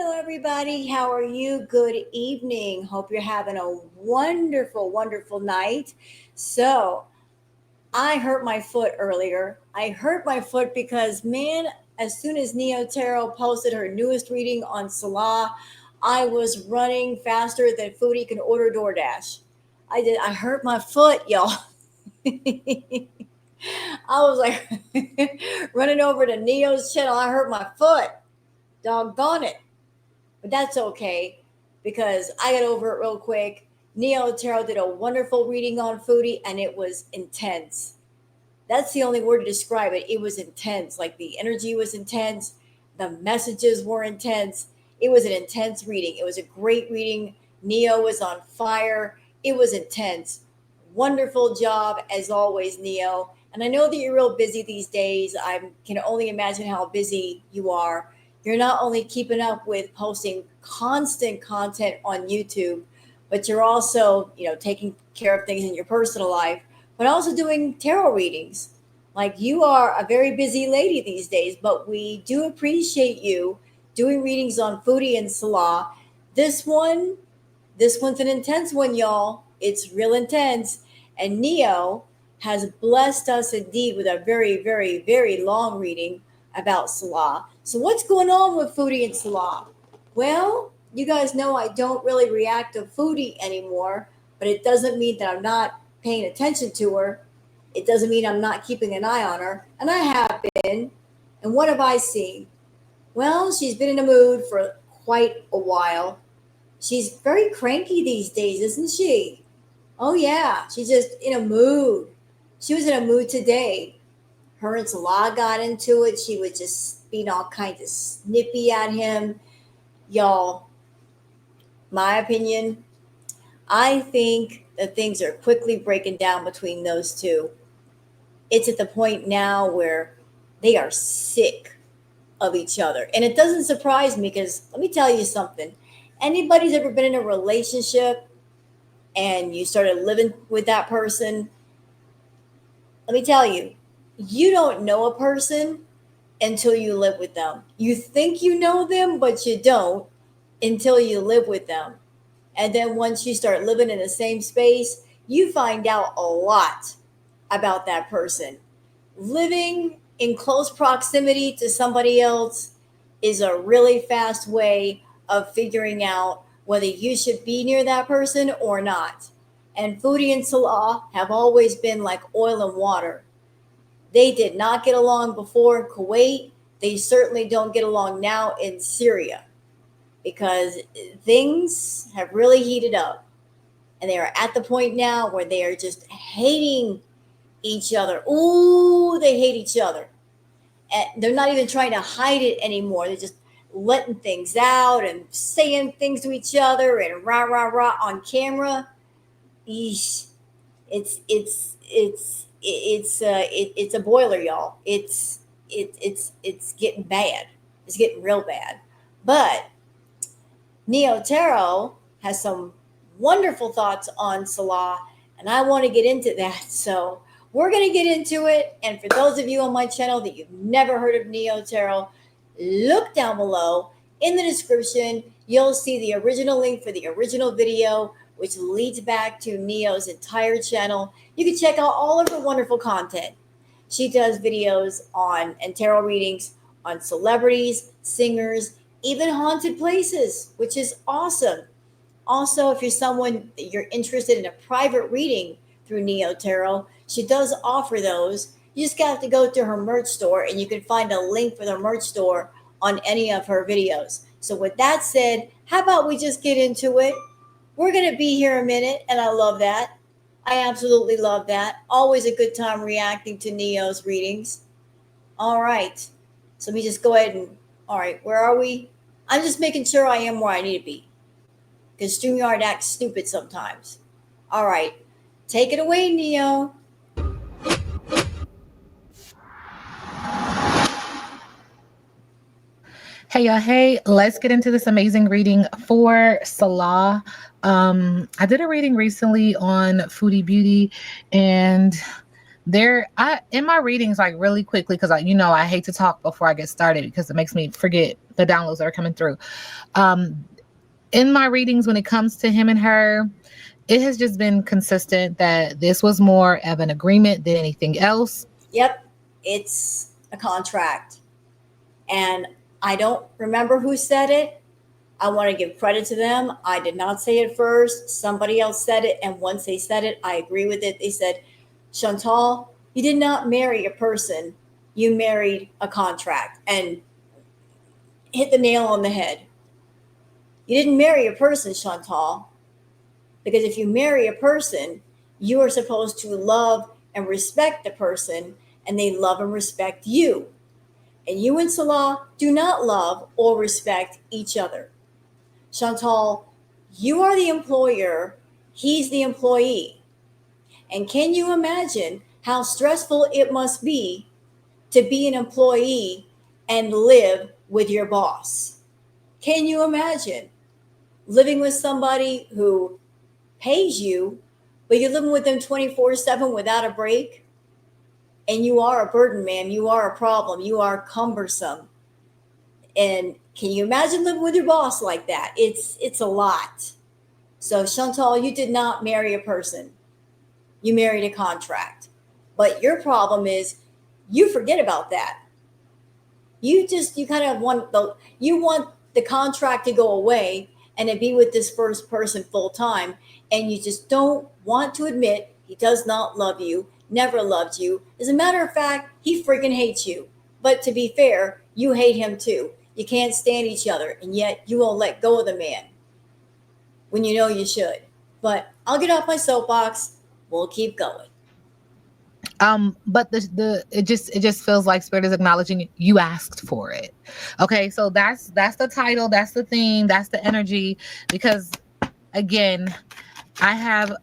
Hello, everybody. How are you? Good evening. Hope you're having a wonderful, wonderful night. So, I hurt my foot earlier. I hurt my foot because, man, as soon as Neo Tarot posted her newest reading on Salah, I was running faster than Foodie can order DoorDash. I hurt my foot, y'all. I was like running over to Neo's channel. I hurt my foot. Doggone it. But that's okay because I got over it real quick. Neo Tarot did a wonderful reading on Foodie and it was intense. That's the only word to describe it. It was intense. Like the energy was intense, the messages were intense. It was an intense reading. It was a great reading. Neo was on fire. It was intense. Wonderful job as always, Neo. And I know that you're real busy these days. I can only imagine how busy you are. You're not only keeping up with posting constant content on YouTube, but you're also, taking care of things in your personal life, but also doing tarot readings. Like you are a very busy lady these days, but we do appreciate you doing readings on Foodie and Salah. This one, this one's an intense one, y'all. It's real intense. And Neo has blessed us indeed with a very, very, very long reading about Salah. So, what's going on with Foodie and Salah? Well, you guys know I don't really react to Foodie anymore, but it doesn't mean that I'm not paying attention to her. It doesn't mean I'm not keeping an eye on her. And I have been. And what have I seen? Well, she's been in a mood for quite a while. She's very cranky these days, isn't she? Oh, yeah. She's just in a mood. She was in a mood today. Her and Salah got into it. She was just being all kinds of snippy at him. Y'all, my opinion, I think that things are quickly breaking down between those two. It's at the point now where they are sick of each other. And it doesn't surprise me because let me tell you something. Anybody's ever been in a relationship and you started living with that person, let me tell you, you don't know a person until you live with them. You think you know them, but you don't until you live with them. And then once you start living in the same space, you find out a lot about that person. Living in close proximity to somebody else is a really fast way of figuring out whether you should be near that person or not. And Foodie and Salah have always been like oil and water. They did not get along before in Kuwait. They certainly don't get along now in Syria because things have really heated up. And they are at the point now where they are just hating each other. Ooh, they hate each other. And they're not even trying to hide it anymore. They're just letting things out and saying things to each other and rah rah rah on camera. Eesh. It's a boiler, y'all. It's getting bad. It's getting real bad. But Neo Tarot has some wonderful thoughts on Salah, and I want to get into that. So we're going to get into it. And for those of you on my channel that you've never heard of Neo Tarot, look down below in the description. You'll see the original link for the original video, which leads back to Neo's entire channel. You can check out all of her wonderful content. She does videos on and tarot readings on celebrities, singers, even haunted places, which is awesome. Also, if you're someone that you're interested in a private reading through Neo Tarot, she does offer those. You just have to go to her merch store and you can find a link for the merch store on any of her videos. So with that said, how about we just get into it? We're going to be here a minute, and I love that. I absolutely love that. Always a good time reacting to Neo's readings. All right. So let me just go ahead and, all right, where are we? I'm just making sure I am where I need to be because StreamYard acts stupid sometimes. All right. Take it away, Neo. Hey, y'all. Hey, let's get into this amazing reading for Salah. I did a reading recently on Foodie Beauty, and There, I in my readings, like really quickly, because I hate to talk before I get started because it makes me forget the downloads that are coming through. Um, in my readings, when it comes to him and her, it has just been consistent that this was more of an agreement than anything else. Yep, it's a contract. And I don't remember who said it. I want to give credit to them. I did not say it first. Somebody else said it. And once they said it, I agree with it. They said, Chantal, you did not marry a person, you married a contract. And hit the nail on the head. You didn't marry a person, Chantal, because if you marry a person, you are supposed to love and respect the person, and they love and respect you. And you and Salah do not love or respect each other. Chantal, you are the employer, he's the employee. And can you imagine how stressful it must be to be an employee and live with your boss? Can you imagine living with somebody who pays you, but you're living with them 24/7 without a break? And you are a burden, ma'am. You are a problem. You are cumbersome. And can you imagine living with your boss like that? It's a lot. So Chantal, you did not marry a person. You married a contract. But your problem is you forget about that. You kind of want the contract to go away and to be with this first person full time, and you just don't want to admit he does not love you, never loved you. As a matter of fact, he freaking hates you. But to be fair, you hate him too. You can't stand each other, and yet you won't let go of the man when you know you should. But I'll get off my soapbox. We'll keep going. But it just feels like spirit is acknowledging you asked for it. Okay, so that's the title, that's the theme, that's the energy. Because again, I have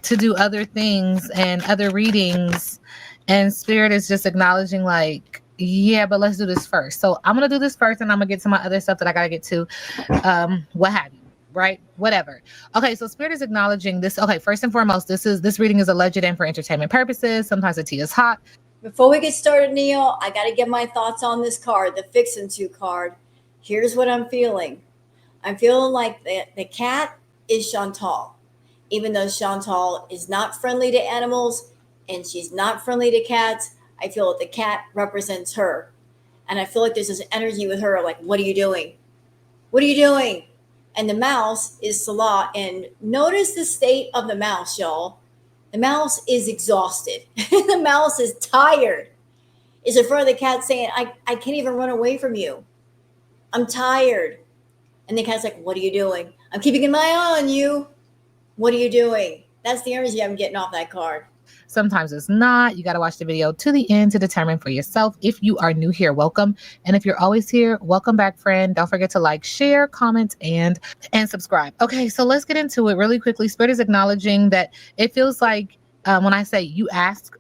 to do other things and other readings, and spirit is just acknowledging, like, yeah, but let's do this first. So I'm gonna do this first, and I'm gonna get to my other stuff that I gotta get to, what have you, right? Whatever. Okay, so spirit is acknowledging this. Okay, first and foremost, this reading is alleged and for entertainment purposes. Sometimes the tea is hot. Before we get started, Neil, I got to get my thoughts on this card, the Fixin' To card. Here's what I'm feeling. I'm feeling like the cat is Chantal. Even though Chantal is not friendly to animals and she's not friendly to cats, I feel that the cat represents her. And I feel like there's this energy with her, like, what are you doing? What are you doing? And the mouse is Salah. And notice the state of the mouse, y'all. The mouse is exhausted. The mouse is tired. Is in front of the cat saying, I can't even run away from you. I'm tired. And the cat's like, what are you doing? I'm keeping my eye on you. What are you doing? That's the energy I'm getting off that card. Sometimes it's not. You got to watch the video to the end to determine for yourself. If you are new here, welcome. And if you're always here, welcome back, friend. Don't forget to like, share, comment, and subscribe. Okay, so let's get into it really quickly. Spirit is acknowledging that it feels like, when I say you asked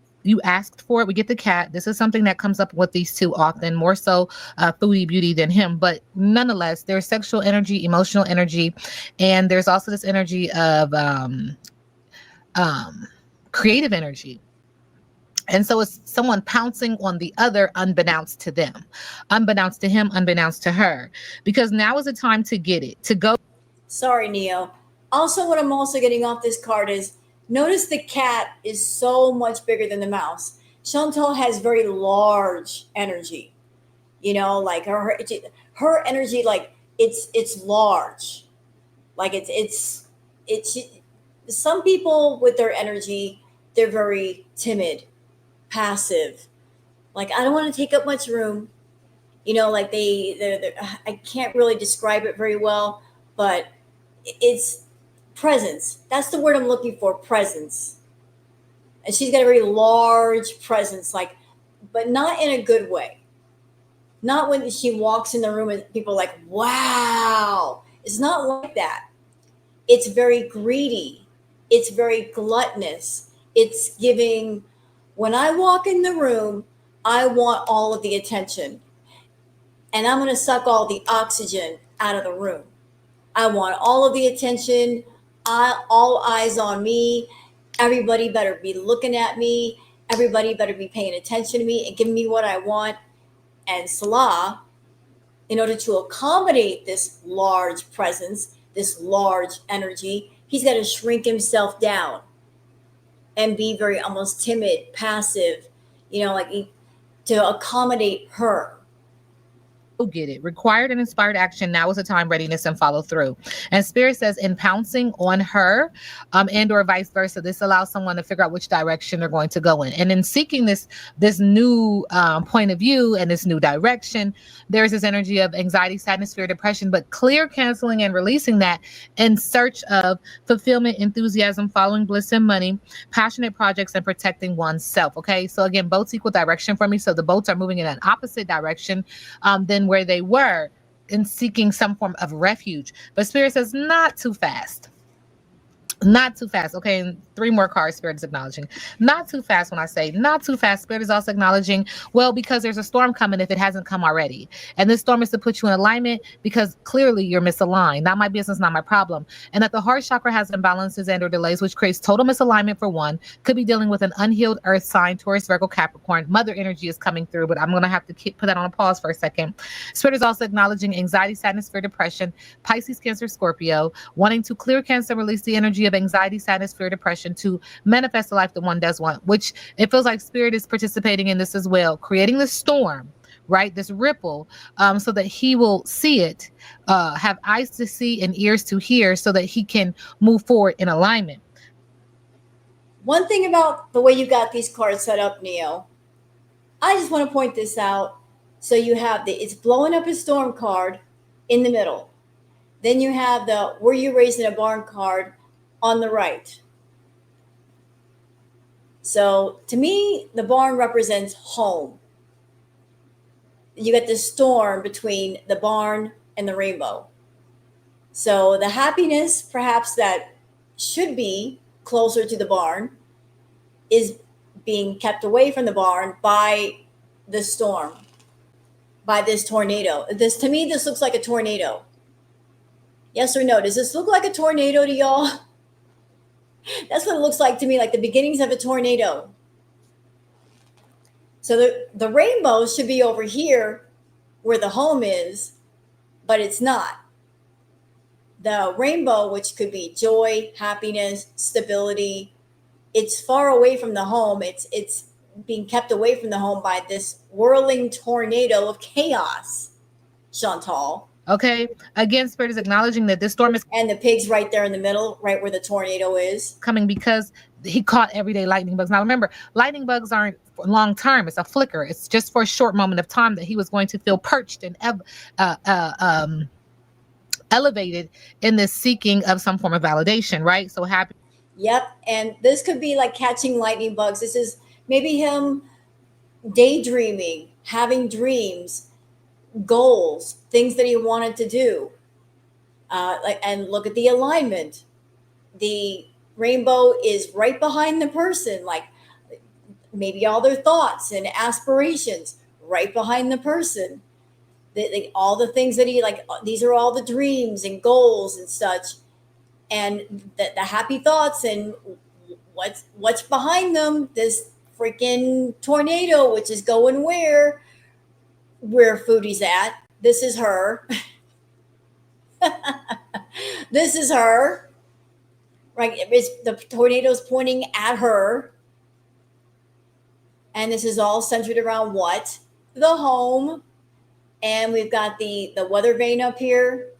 for it, we get the cat. This is something that comes up with these two often, more so Foodie Beauty than him. But nonetheless, there's sexual energy, emotional energy, and there's also this energy of um, creative energy. And so it's someone pouncing on the other unbeknownst to them, unbeknownst to him, unbeknownst to her, because now is the time to get it, to go. Sorry, Neo. Also, what I'm also getting off this card is notice the cat is so much bigger than the mouse. Chantal has very large energy. Like her energy, like it's large. Like it's some people with their energy, they're very timid, passive. Like, I don't want to take up much room. Like I can't really describe it very well, but it's presence. That's the word I'm looking for, presence. And she's got a very large presence, like, but not in a good way. Not when she walks in the room and people are like, wow. It's not like that. It's very greedy. It's very gluttonous. It's giving, when I walk in the room, I want all of the attention. And I'm going to suck all the oxygen out of the room. I want all of the attention, all eyes on me. Everybody better be looking at me. Everybody better be paying attention to me and giving me what I want. And Salah, in order to accommodate this large presence, this large energy, he's got to shrink himself down and be very almost timid, passive, to accommodate her. Get it. Required and inspired action. Now is the time, readiness, and follow through. And Spirit says in pouncing on her, and or vice versa, this allows someone to figure out which direction they're going to go in. And in seeking this new point of view and this new direction, there's this energy of anxiety, sadness, fear, depression, but clear canceling and releasing that in search of fulfillment, enthusiasm, following bliss and money, passionate projects, and protecting oneself. Okay. So again, boats equal direction for me. So the boats are moving in an opposite direction than where they were in seeking some form of refuge. But Spirit says, not too fast. Not too fast. Okay, and 3 more cards Spirit is acknowledging. Not too fast. When I say not too fast, Spirit is also acknowledging, well, because there's a storm coming if it hasn't come already. And this storm is to put you in alignment because clearly you're misaligned. Not my business, not my problem. And that the heart chakra has imbalances and or delays, which creates total misalignment for one. Could be dealing with an unhealed earth sign, Taurus, Virgo, Capricorn. Mother energy is coming through, but I'm going to have to put that on a pause for a second. Spirit is also acknowledging anxiety, sadness, fear, depression, Pisces, Cancer, Scorpio, wanting to clear, cancel, release the energy of anxiety, sadness, fear, depression to manifest the life that one does want, which it feels like Spirit is participating in this as well, creating the storm, right? This ripple, so that he will see it, have eyes to see and ears to hear so that he can move forward in alignment. One thing about the way you got these cards set up, Neo, I just want to point this out. So you have it's blowing up a storm card in the middle. Then you have the were you raised in a barn card on the right. So to me, the barn represents home. You get the storm between the barn and the rainbow. So the happiness, perhaps that should be closer to the barn, is being kept away from the barn by the storm, by this tornado. This to me, this looks like a tornado. Yes or no? Does this look like a tornado to y'all? That's what it looks like to me, like the beginnings of a tornado. So the rainbow should be over here where the home is, but it's not. The rainbow, which could be joy, happiness, stability, it's far away from the home. It's being kept away from the home by this whirling tornado of chaos, Chantal. Okay. Again, Spirit is acknowledging that this storm is And the pig's right there in the middle, right where the tornado is. coming because he caught everyday lightning bugs. Now remember, lightning bugs aren't long term. It's a flicker. It's just for a short moment of time that he was going to feel perched and elevated in this seeking of some form of validation, right? So happy. Yep. And this could be like catching lightning bugs. This is maybe him daydreaming, having dreams, goals, things that he wanted to do. And look at the alignment. The rainbow is right behind the person, like maybe all their thoughts and aspirations right behind the person. All the things that he like, these are all the dreams and goals and such, and the happy thoughts and what's behind them. This freaking tornado, which is going where Foodie's at. This is her. This is her. Right? The tornado's pointing at her. And this is all centered around what? The home. And we've got the weather vane up here.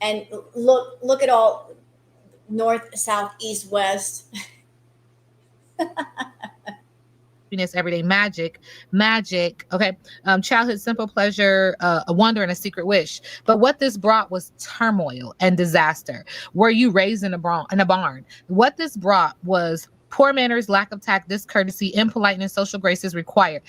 And look at all north, south, east, west. Everyday magic, okay, childhood simple pleasure, a wonder and a secret wish. But what this brought was turmoil and disaster. Were you raised in a barn? What this brought was poor manners, lack of tact, discourtesy, impoliteness, social graces required.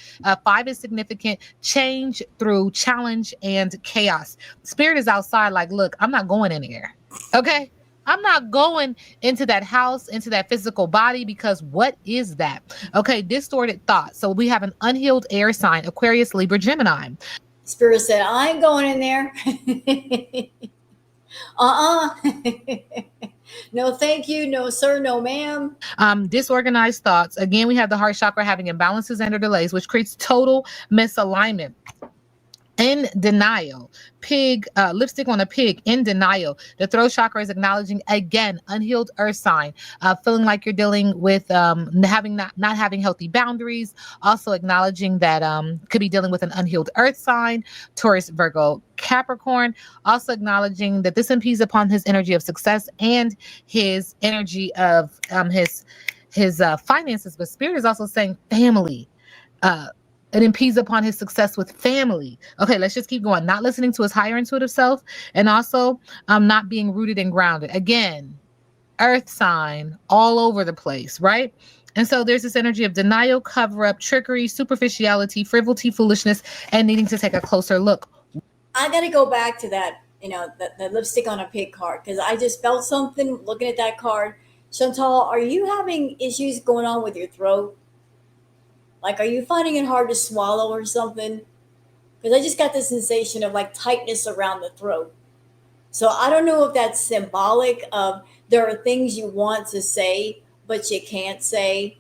5 is significant change through challenge and chaos. Spirit is outside like, look, I'm not going in there, okay? I'm not going into that house, into that physical body, because what is that? Okay, distorted thought. So we have an unhealed air sign, Aquarius, Libra, Gemini. Spirit said, I ain't going in there. No, thank you. No, sir. No, ma'am. Disorganized thoughts. Again, we have the heart chakra having imbalances and or delays, which creates total misalignment. In denial, lipstick on a pig, in denial. The throat chakra is acknowledging again unhealed earth sign, feeling like you're dealing with having not having healthy boundaries. Also acknowledging that could be dealing with an unhealed earth sign, Taurus, Virgo, Capricorn. Also acknowledging that this impedes upon his energy of success and his energy of his finances. But spirit is also saying family. Uh, it impedes upon his success with family. Okay, let's just keep going. Not listening to his higher intuitive self, and also not being rooted and grounded. Again, earth sign all over the place, right? And so there's this energy of denial, cover up, trickery, superficiality, frivolity, foolishness, and needing to take a closer look. I got to go back to that, the lipstick on a pig card, because I just felt something looking at that card. Chantal, are you having issues going on with your throat? Like, are you finding it hard to swallow or something? Because I just got this sensation of like tightness around the throat. So I don't know if that's symbolic of there are things you want to say, but you can't say.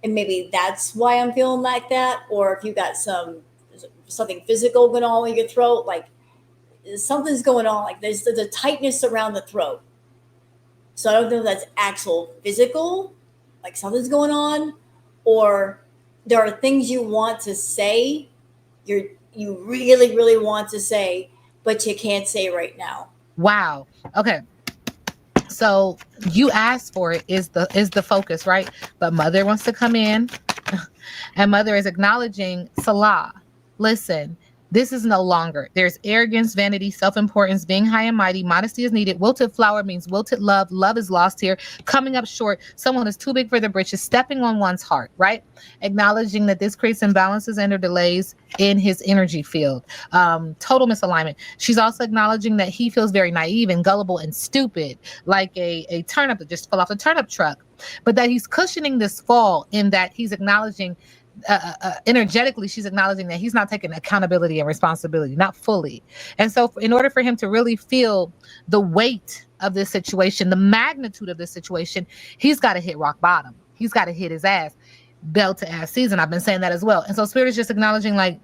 And maybe that's why I'm feeling like that. Or if you got something physical going on with your throat, like something's going on, like there's a tightness around the throat. So I don't know if that's actual physical, like something's going on, or there are things you want to say, you really, really want to say, but you can't say right now. Wow. Okay. So you asked for it is the focus, right? But mother wants to come in, and mother is acknowledging Salah. Listen, this is no longer. There's arrogance, vanity, self-importance, being high and mighty. Modesty is needed. Wilted flower means wilted love. Love is lost here. Coming up short. Someone is too big for the britches. Stepping on one's heart, right? Acknowledging that this creates imbalances and or delays in his energy field. Total misalignment. She's also acknowledging that he feels very naive and gullible and stupid, like a turnip that just fell off the turnip truck. But that he's cushioning this fall in that he's acknowledging energetically, she's acknowledging that he's not taking accountability and responsibility, not fully. And so, in order for him to really feel the weight of this situation, the magnitude of this situation, he's got to hit rock bottom. He's got to hit his ass, bell to ass season. I've been saying that as well. And so, Spirit is just acknowledging, like,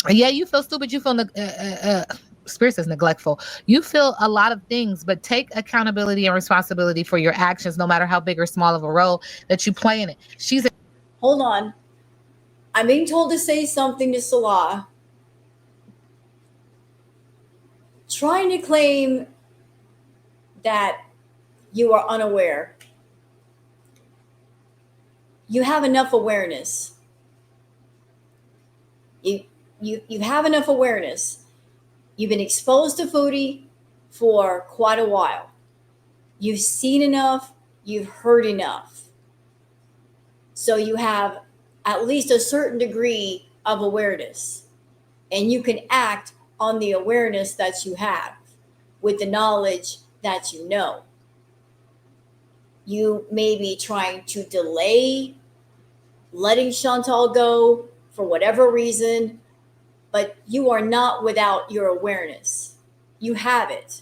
yeah, you feel stupid. You feel Spirit says neglectful. You feel a lot of things, but take accountability and responsibility for your actions, no matter how big or small of a role that you play in it. She's Hold on. I'm being told to say something to Salah, trying to claim that you are unaware. You have enough awareness. You have enough awareness. You've been exposed to Foodie for quite a while. You've seen enough, you've heard enough. So you have at least a certain degree of awareness. And you can act on the awareness that you have with the knowledge that you know. You may be trying to delay letting Chantal go for whatever reason, but you are not without your awareness. You have it.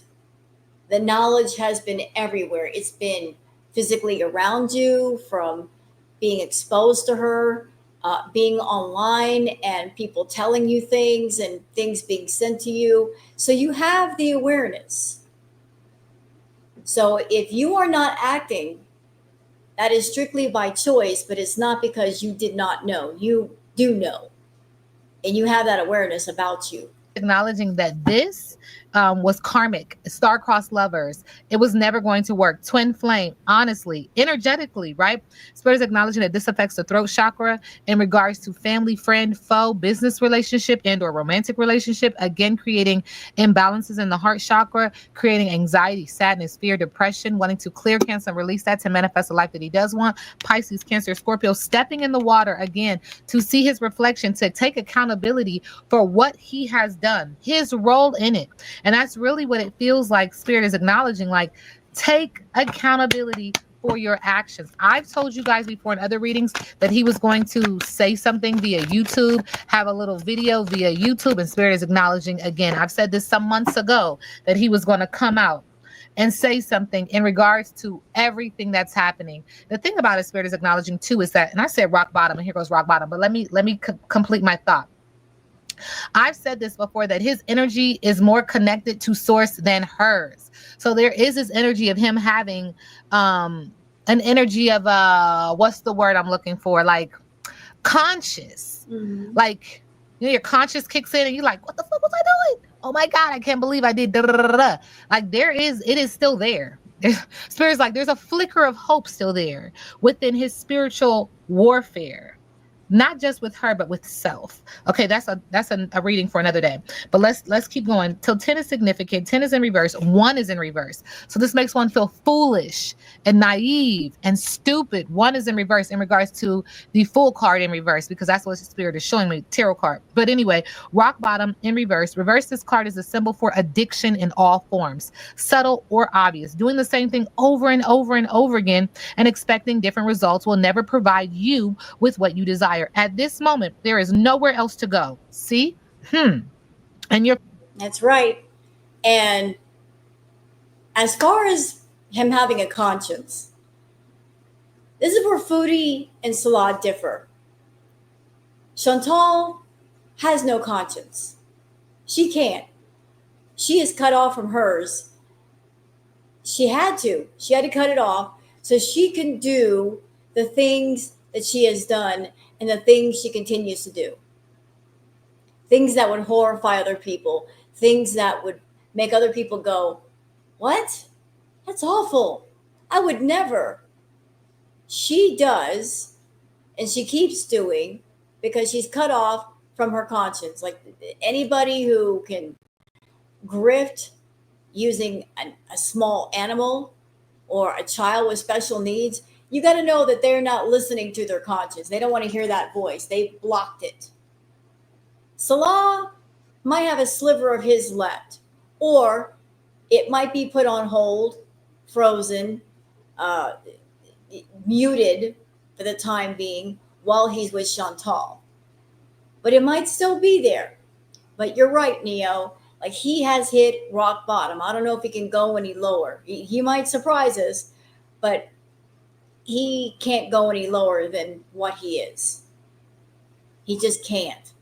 The knowledge has been everywhere. It's been physically around you from being exposed to her, being online and people telling you things and things being sent to you. So you have the awareness. So if you are not acting, that is strictly by choice, but it's not because you did not know. You do know. And you have that awareness about you. acknowledging that this was karmic, star-crossed lovers. It was never going to work. Twin flame, honestly, energetically, right? Spirit is acknowledging that this affects the throat chakra in regards to family, friend, foe, business relationship, and or romantic relationship. Again, creating imbalances in the heart chakra, creating anxiety, sadness, fear, depression, wanting to clear, cancel, and release that to manifest a life that he does want. Pisces, Cancer, Scorpio, stepping in the water again to see his reflection, to take accountability for what he has done, his role in it. And that's really what it feels like. Spirit is acknowledging, like, take accountability for your actions. I've told you guys before in other readings that he was going to say something via YouTube, have a little video via YouTube, and Spirit is acknowledging again. I've said this some months ago that he was going to come out and say something in regards to everything that's happening. The thing about it, Spirit is acknowledging too, is that, and I said rock bottom, and here goes rock bottom, but let me complete my thought. I've said this before, that his energy is more connected to source than hers. So there is this energy of him having an energy of what's the word I'm looking for? Like conscious. Mhm. Like, you know, your conscious kicks in and you're like, what the fuck was I doing? Oh my God, I can't believe I did da, da, da, da, da. Like it is still there. Spirit's like there's a flicker of hope still there within his spiritual warfare, not just with her but with self. Okay, that's a reading for another day, but let's keep going. Till 10 is significant, 10 is in reverse, 1 is in reverse, so this makes one feel foolish and naive and stupid. 1 is in reverse in regards to the full card in reverse, because that's what the Spirit is showing me, tarot card. But anyway, rock bottom in reverse, this card is a symbol for addiction in all forms, subtle or obvious. Doing the same thing over and over and over again and expecting different results will never provide you with what you desire. At this moment, there is nowhere else to go. See? And you're That's right. And as far as him having a conscience, this is where Foodie and Salah differ. Chantal has no conscience. She can't. She is cut off from hers. She had to. She had to cut it off so she can do the things that she has done and the things she continues to do. Things that would horrify other people, things that would make other people go, "What? That's awful. I would never." She does, and she keeps doing because she's cut off from her conscience. Like anybody who can grift using a small animal or a child with special needs, you got to know that they're not listening to their conscience. They don't want to hear that voice. They blocked it. Salah might have a sliver of his left, or it might be put on hold, frozen, uh, muted for the time being while he's with Chantal. But it might still be there. But you're right, Neo. Like he has hit rock bottom. I don't know if he can go any lower. He might surprise us, but he can't go any lower than what he is. He just can't.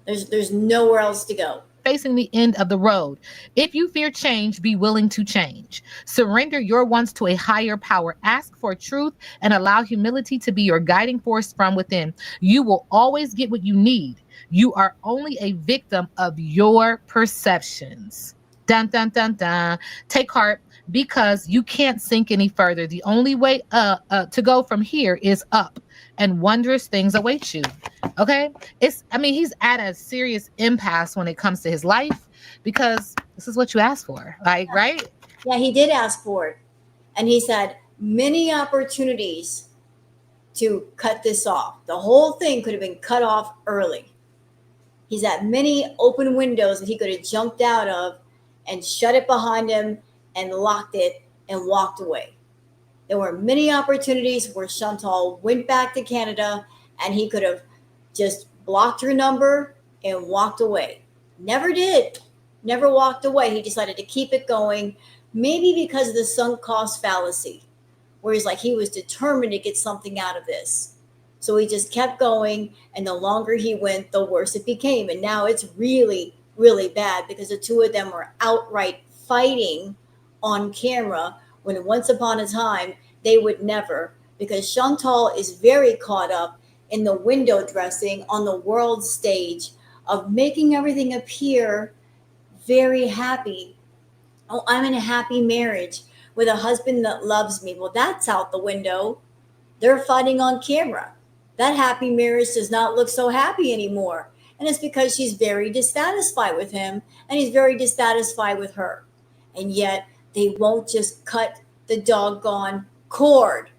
There's nowhere else to go. facing the end of the road. If you fear change, be willing to change. Surrender your wants to a higher power. Ask for truth and allow humility to be your guiding force from within. You will always get what you need. You are only a victim of your perceptions. Dun dun dun dun. Take heart, because you can't sink any further. The only way to go from here is up, and wondrous things await you. Okay? I mean, he's at a serious impasse when it comes to his life, because this is what you asked for. Like, right? Yeah, he did ask for it. And he's had many opportunities to cut this off. The whole thing could have been cut off early. He's had many open windows that he could have jumped out of and shut it behind him and locked it and walked away. There were many opportunities where Chantal went back to Canada and he could have just blocked her number and walked away. Never did. Never walked away. He decided to keep it going, maybe because of the sunk cost fallacy, where he's like he was determined to get something out of this. So he just kept going, and the longer he went, the worse it became. And now it's really, really bad because the two of them were outright fighting on camera when once upon a time they would never, because Chantal is very caught up in the window dressing on the world stage of making everything appear very happy. Oh, I'm in a happy marriage with a husband that loves me. Well, that's out the window. They're fighting on camera. That happy marriage does not look so happy anymore. And it's because she's very dissatisfied with him and he's very dissatisfied with her. And yet they won't just cut the doggone cord.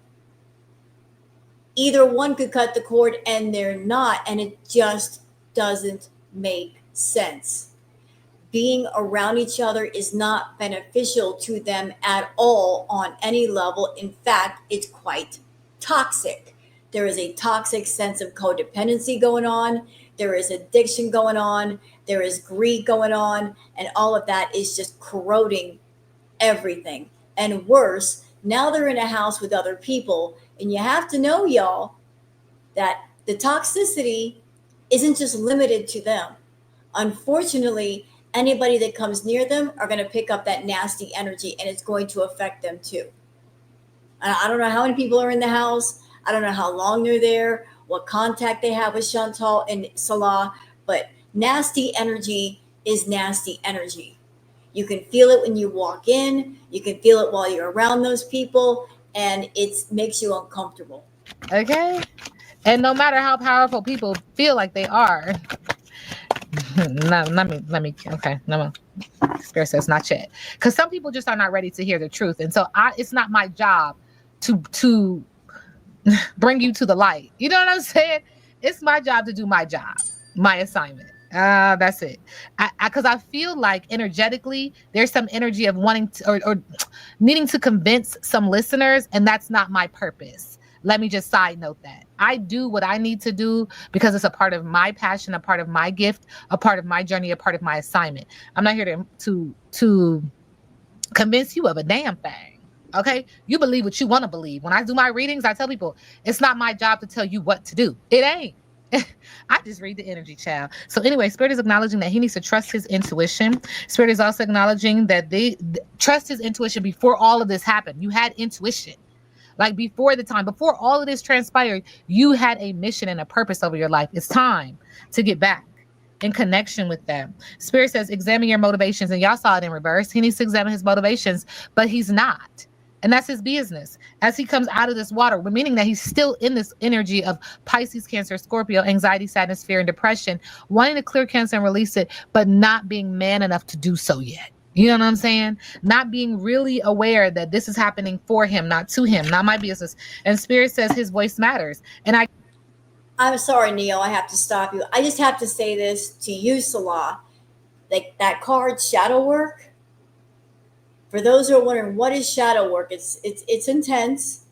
Either one could cut the cord and they're not. And it just doesn't make sense. Being around each other is not beneficial to them at all on any level. In fact, it's quite toxic. There is a toxic sense of codependency going on. There is addiction going on. There is greed going on. And all of that is just corroding everything. And worse, now they're in a house with other people. And you have to know, y'all, that the toxicity isn't just limited to them. Unfortunately, anybody that comes near them are going to pick up that nasty energy and it's going to affect them too. I don't know how many people are in the house. I don't know how long they're there, what contact they have with Chantal and Salah, but nasty energy is nasty energy. You can feel it when you walk in, you can feel it while you're around those people, and it makes you uncomfortable. Okay. And no matter how powerful people feel like they are, no, okay, no, Spirit says not yet, because some people just are not ready to hear the truth, and so it's not my job to bring you to the light. You know what I'm saying? It's my job to do my job, my assignment. That's it. Because I feel like energetically, there's some energy of wanting to, or needing to convince some listeners, and that's not my purpose. Let me just side note that I do what I need to do because it's a part of my passion, a part of my gift, a part of my journey, a part of my assignment. I'm not here to convince you of a damn thing. Okay? You believe what you want to believe. When I do my readings, I tell people it's not my job to tell you what to do. It ain't. I just read the energy, child. So anyway, Spirit is acknowledging that he needs to trust his intuition. Spirit is also acknowledging that they trust his intuition before all of this happened. You had intuition. Like before the time, before all of this transpired, you had a mission and a purpose over your life. It's time to get back in connection with them. Spirit says, examine your motivations. And y'all saw it in reverse. He needs to examine his motivations, but he's not. And that's his business. As he comes out of this water, meaning that he's still in this energy of Pisces, Cancer, Scorpio, anxiety, sadness, fear, and depression, wanting to clear Cancer and release it, but not being man enough to do so yet. You know what I'm saying? Not being really aware that this is happening for him, not to him, not my business. And Spirit says his voice matters. And I'm sorry, Neil, I have to stop you. I just have to say this to you, Salah. Like that card, shadow work. For those who are wondering what is shadow work, it's intense.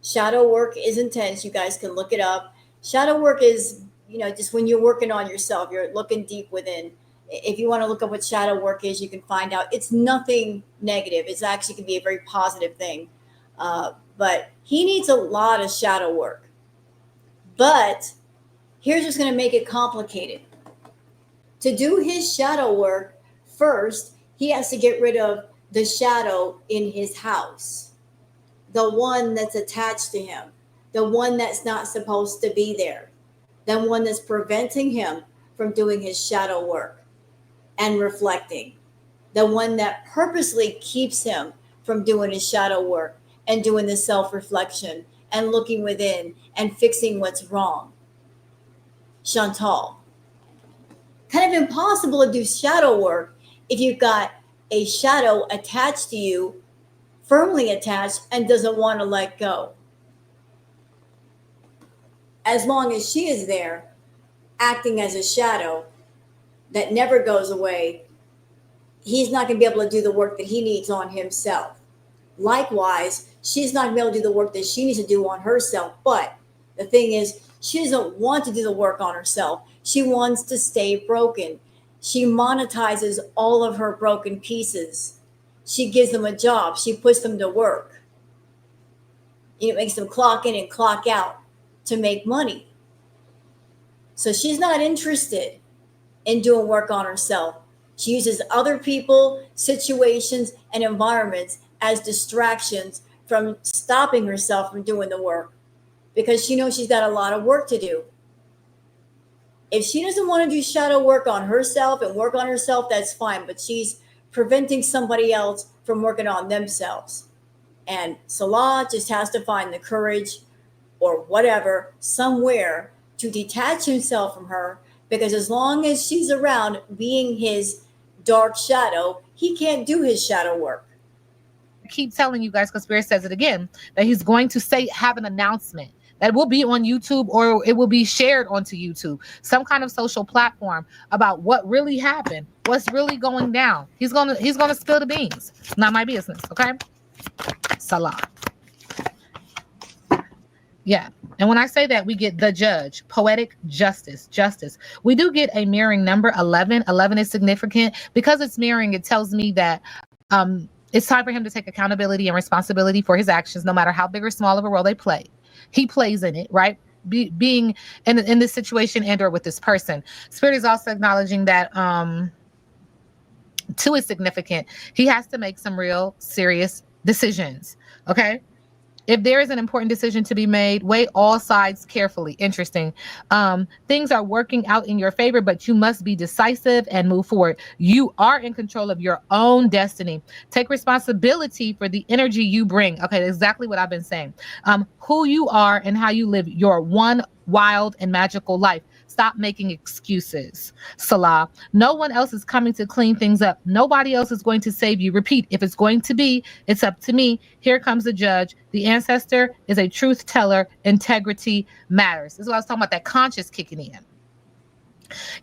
Shadow work is intense. You guys can look it up. Shadow work is, just when you're working on yourself, you're looking deep within. If you want to look up what shadow work is, you can find out. It's nothing negative. It's actually can be a very positive thing. But he needs a lot of shadow work. But here's what's going to make it complicated. To do his shadow work, first, he has to get rid of the shadow in his house, the one that's attached to him, the one that's not supposed to be there, the one that's preventing him from doing his shadow work and reflecting, the one that purposely keeps him from doing his shadow work and doing the self-reflection and looking within and fixing what's wrong. Chantal. Kind of impossible to do shadow work if you've got a shadow attached to you, firmly attached, and doesn't want to let go. As long as she is there, acting as a shadow that never goes away, he's not going to be able to do the work that he needs on himself. Likewise, she's not going to be able to do the work that she needs to do on herself. But the thing is, she doesn't want to do the work on herself. She wants to stay broken. She monetizes all of her broken pieces. She gives them a job. She puts them to work. It makes them clock in and clock out to make money. So she's not interested in doing work on herself. She uses other people, situations, and environments as distractions from stopping herself from doing the work because she knows she's got a lot of work to do. If she doesn't want to do shadow work on herself and work on herself, that's fine, but she's preventing somebody else from working on themselves. And Salah just has to find the courage or whatever somewhere to detach himself from her, because as long as she's around being his dark shadow, he can't do his shadow work. I keep telling you guys, because Spirit says it again, that he's going to have an announcement that will be on YouTube or it will be shared onto YouTube, some kind of social platform about what really happened, what's really going down. He's gonna spill the beans. Not my business, okay? Salah. Yeah. And when I say that, we get the judge, poetic justice. We do get a mirroring number, 11. 11 is significant because it's mirroring. It tells me that It's time for him to take accountability and responsibility for his actions, no matter how big or small of a role they play. He plays in it, right? Being in this situation and or with this person. Spirit is also acknowledging that too is significant. He has to make some real serious decisions. Okay. If there is an important decision to be made, weigh all sides carefully. Interesting. Things are working out in your favor, but you must be decisive and move forward. You are in control of your own destiny. Take responsibility for the energy you bring. Okay, that's exactly what I've been saying. Who you are and how you live your one wild and magical life. Stop making excuses, Salah. No one else is coming to clean things up. Nobody else is going to save you. Repeat, if it's going to be, it's up to me. Here comes the judge. The ancestor is a truth teller. Integrity matters. This is what I was talking about, that conscious kicking in.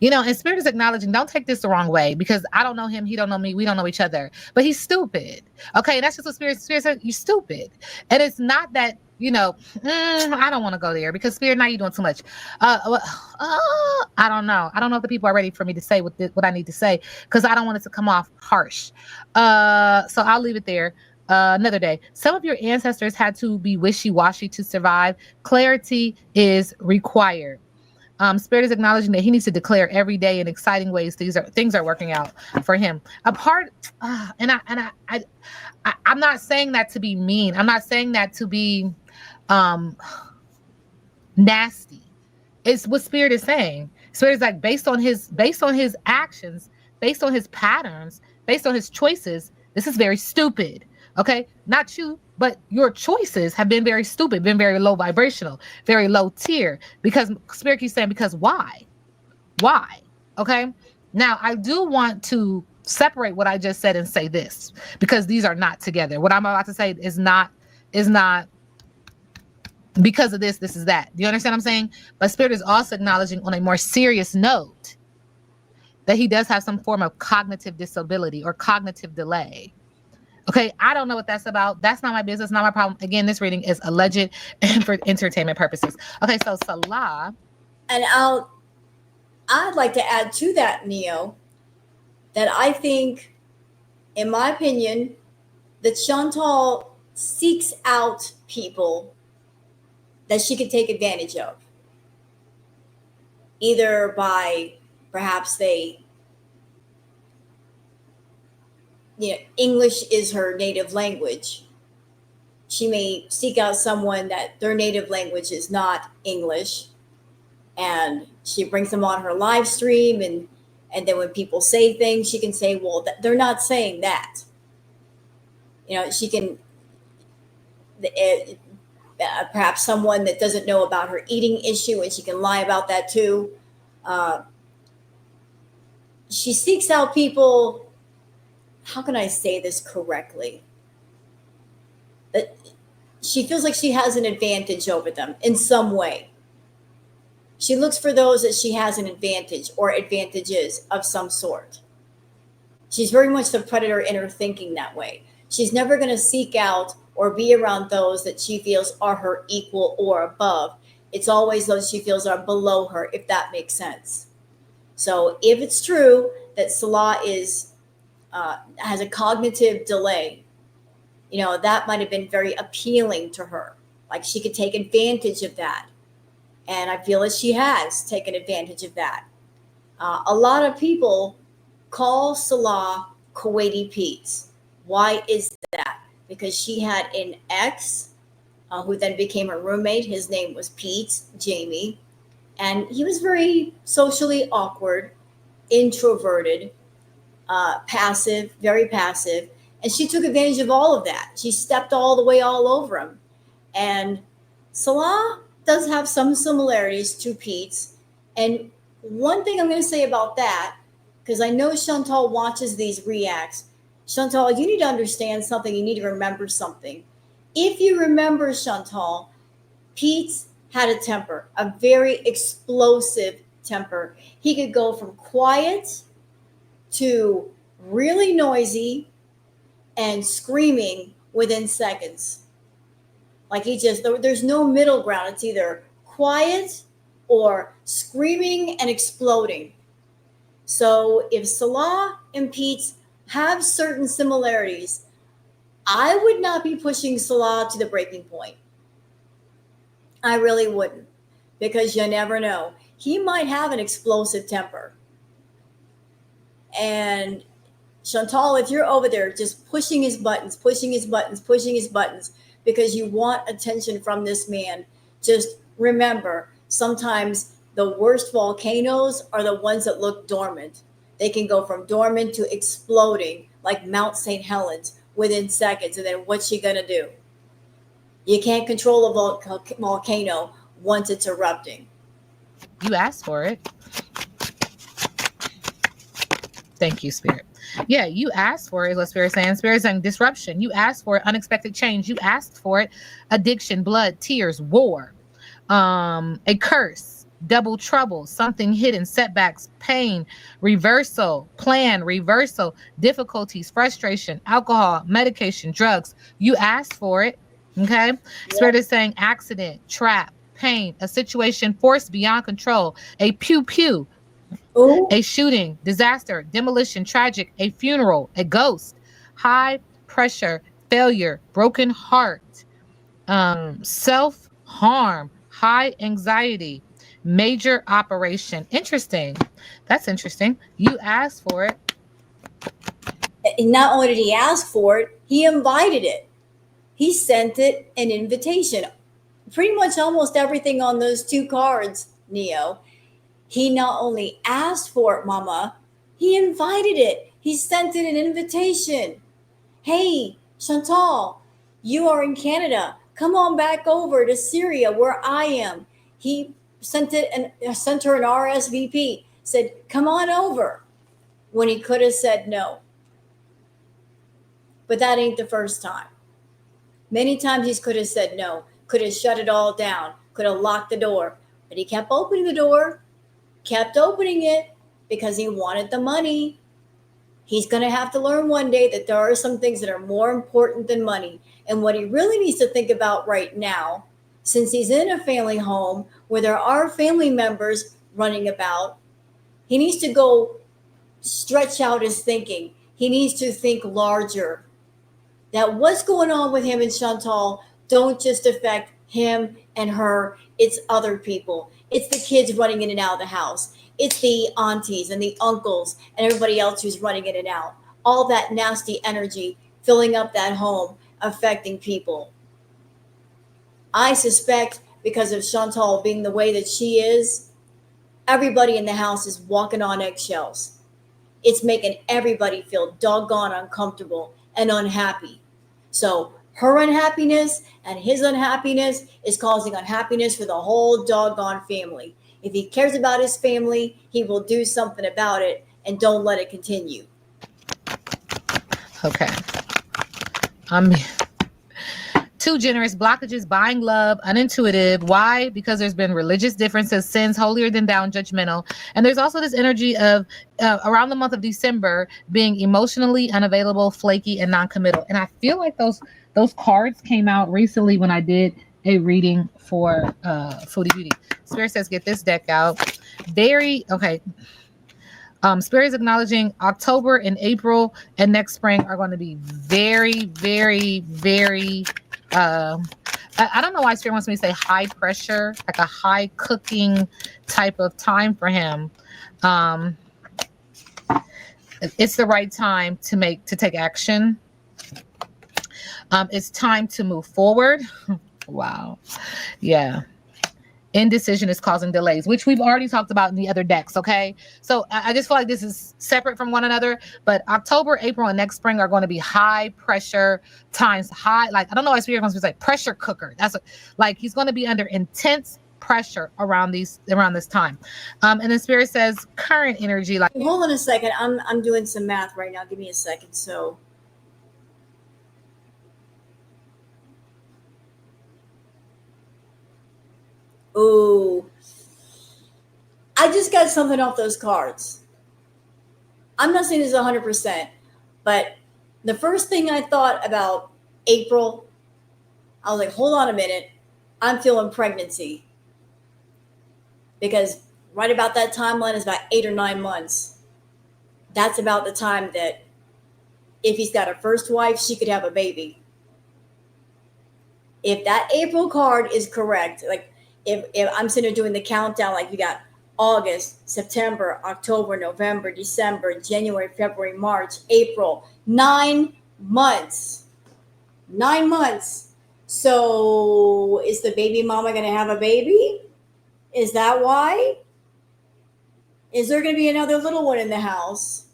And Spirit is acknowledging, don't take this the wrong way, because I don't know him, he don't know me, we don't know each other, but he's stupid. Okay, that's just what Spirit said. You're stupid. And it's not that, I don't want to go there, because Spirit, now you're doing too much. I don't know. I don't know if the people are ready for me to say what I need to say, because I don't want it to come off harsh. So I'll leave it there. Another day. Some of your ancestors had to be wishy-washy to survive. Clarity is required. Spirit is acknowledging that he needs to declare every day in exciting ways things are working out for him. I'm not saying that to be mean. I'm not saying that to be um nasty. It's what Spirit is saying. Spirit is like, based on his actions, based on his patterns, based on his choices, this is very stupid. Okay, not you, but your choices have been very stupid, been very low vibrational, very low tier. Because Spirit keeps saying, because why? Why? Okay. Now I do want to separate what I just said and say this, because these are not together. What I'm about to say is not because of this is that. Do you understand what I'm saying? But Spirit is also acknowledging, on a more serious note, that he does have some form of cognitive disability or cognitive delay. Okay, I don't know what that's about. That's not my business, not my problem. Again, this reading is alleged and for entertainment purposes. Okay, so Salah. And I'd like to add to that, Neo, that I think, in my opinion, that Chantal seeks out people that she could take advantage of, either by perhaps English is her native language. She may seek out someone that their native language is not English, and she brings them on her live stream, and then when people say things, she can say, well, they're not saying that. She can perhaps someone that doesn't know about her eating issue, and she can lie about that too. She seeks out people. How can I say this correctly? That she feels like she has an advantage over them in some way. She looks for those that she has an advantage or advantages of some sort. She's very much the predator in her thinking that way. She's never going to seek out or be around those that she feels are her equal or above. It's always those she feels are below her, if that makes sense. So if it's true that Salah has a cognitive delay, that might have been very appealing to her. Like she could take advantage of that. And I feel that she has taken advantage of that. A lot of people call Salah Kuwaiti Pete's. Why is that? Because she had an ex who then became her roommate. His name was Pete, Jamie. And he was very socially awkward, introverted, passive, very passive. And she took advantage of all of that. She stepped all the way all over him. And Salah does have some similarities to Pete's. And one thing I'm going to say about that, because I know Chantal watches these reacts. Chantal, you need to understand something. You need to remember something. If you remember, Chantal, Pete's had a temper, a very explosive temper. He could go from quiet to really noisy and screaming within seconds. Like there's no middle ground. It's either quiet or screaming and exploding. So if Salah and Pete have certain similarities, I would not be pushing Salah to the breaking point. I really wouldn't, because you never know. He might have an explosive temper. And Chantal, if you're over there just pushing his buttons, pushing his buttons, pushing his buttons, because you want attention from this man, just remember sometimes the worst volcanoes are the ones that look dormant. They can go from dormant to exploding like Mount St. Helens within seconds. And then what's she going to do? You can't control a volcano once it's erupting. You asked for it. Thank you, Spirit. Yeah, you asked for it, is what Spirit's saying. Spirit's saying disruption. You asked for it, unexpected change. You asked for it, addiction, blood, tears, war, a curse, double trouble, something hidden, setbacks, pain, reversal, plan, reversal, difficulties, frustration, alcohol, medication, drugs. You asked for it. Okay. Spirit Yep. is saying accident, trap, pain, a situation forced beyond control, a pew pew, Ooh. a shooting, disaster, demolition, tragic, a funeral, a ghost, high pressure, failure, broken heart, self harm, high anxiety, major operation. Interesting. That's interesting. You asked for it. And not only did he ask for it, he invited it. He sent it an invitation. Pretty much almost everything on those two cards, Neo. He not only asked for it, Mama, he invited it. He sent it an invitation. Hey, Chantal, you are in Canada. Come on back over to Syria where I am. He sent her an RSVP, said, come on over, when he could have said no. But that ain't the first time. Many times he could have said no, could have shut it all down, could have locked the door. But he kept opening the door, kept opening it because he wanted the money. He's going to have to learn one day that there are some things that are more important than money. And what he really needs to think about right now, since he's in a family home where there are family members running about, he needs to go stretch out his thinking. He needs to think larger. That what's going on with him and Chantal don't just affect him and her, it's other people. It's the kids running in and out of the house. It's the aunties and the uncles and everybody else who's running in and out. All that nasty energy filling up that home, affecting people. I suspect because of Chantal being the way that she is, everybody in the house is walking on eggshells. It's making everybody feel doggone uncomfortable and unhappy. So her unhappiness and his unhappiness is causing unhappiness for the whole doggone family. If he cares about his family, he will do something about it and don't let it continue. Okay. I'm too generous, blockages, buying love, unintuitive. Why? Because there's been religious differences, sins, holier than thou, and judgmental. And there's also this energy of around the month of December being emotionally unavailable, flaky, and non-committal. And I feel like those cards came out recently when I did a reading for Foodie Beauty. Spirit says, get this deck out. Very okay. Spirit is acknowledging October and April and next spring are going to be very, very, very. I don't know why Spirit wants me to say high pressure, like a high cooking type of time for him. It's the right time to take action. It's time to move forward. Wow. Yeah. Indecision is causing delays, which we've already talked about in the other decks. Okay. So I just feel like this is separate from one another, but October, April, and next spring are going to be high pressure times. High, like, I don't know why Spirit wants to say pressure cooker. That's like he's going to be under intense pressure around this time. And then Spirit says current energy, like, Hold on a second. I'm doing some math right now. Give me a second. So ooh, I just got something off those cards. I'm not saying this is 100%, but the first thing I thought about April, I was like, hold on a minute. I'm feeling pregnancy because right about that timeline is about 8 or 9 months. That's about the time that If he's got a first wife, she could have a baby. If that April card is correct, like if I'm sitting there doing the countdown, like you got August, September, October, November, December, January, February, March, April, 9 months. 9 months. So is the baby mama going to have a baby? Is that why? Is there going to be another little one in the house?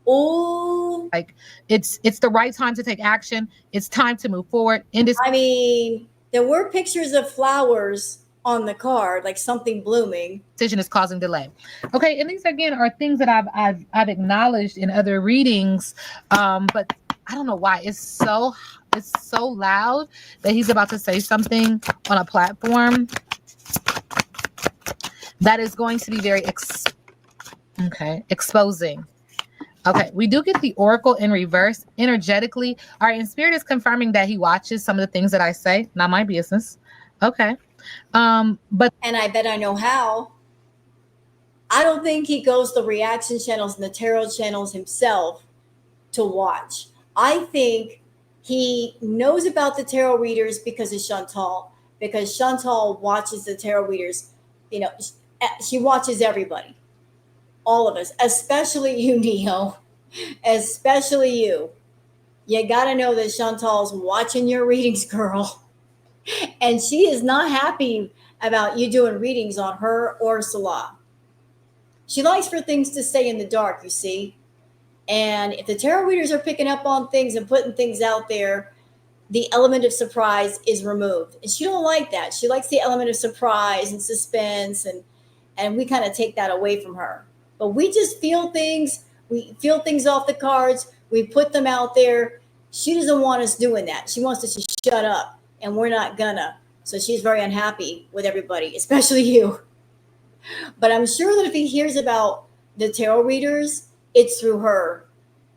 Oh, Like it's the right time to take action. It's time to move forward. I mean, there were pictures of flowers on the card, like something blooming. Decision is causing delay. Okay, and these again are things that I've acknowledged in other readings, but I don't know why it's so loud that he's about to say something on a platform that is going to be very exposing. Okay, we do get the oracle in reverse energetically. All right, and spirit is confirming that he watches some of the things that I say. Not my business. Okay. But and I bet I know how. I don't think he goes the reaction channels and the tarot channels himself to watch. I think he knows about the tarot readers because of Chantal, because Chantal watches the tarot readers. You know, she watches everybody, all of us, especially you, Neo, especially you. You got to know that Chantal's watching your readings, girl. And she is not happy about you doing readings on her or Salah. She likes for things to stay in the dark, you see. And if the tarot readers are picking up on things and putting things out there, the element of surprise is removed. And she don't like that. She likes the element of surprise and suspense, and we kind of take that away from her. But we just feel things. We feel things off the cards. We put them out there. She doesn't want us doing that. She wants us to shut up, and we're not gonna. So she's very unhappy with everybody, especially you. But I'm sure that if he hears about the tarot readers, it's through her.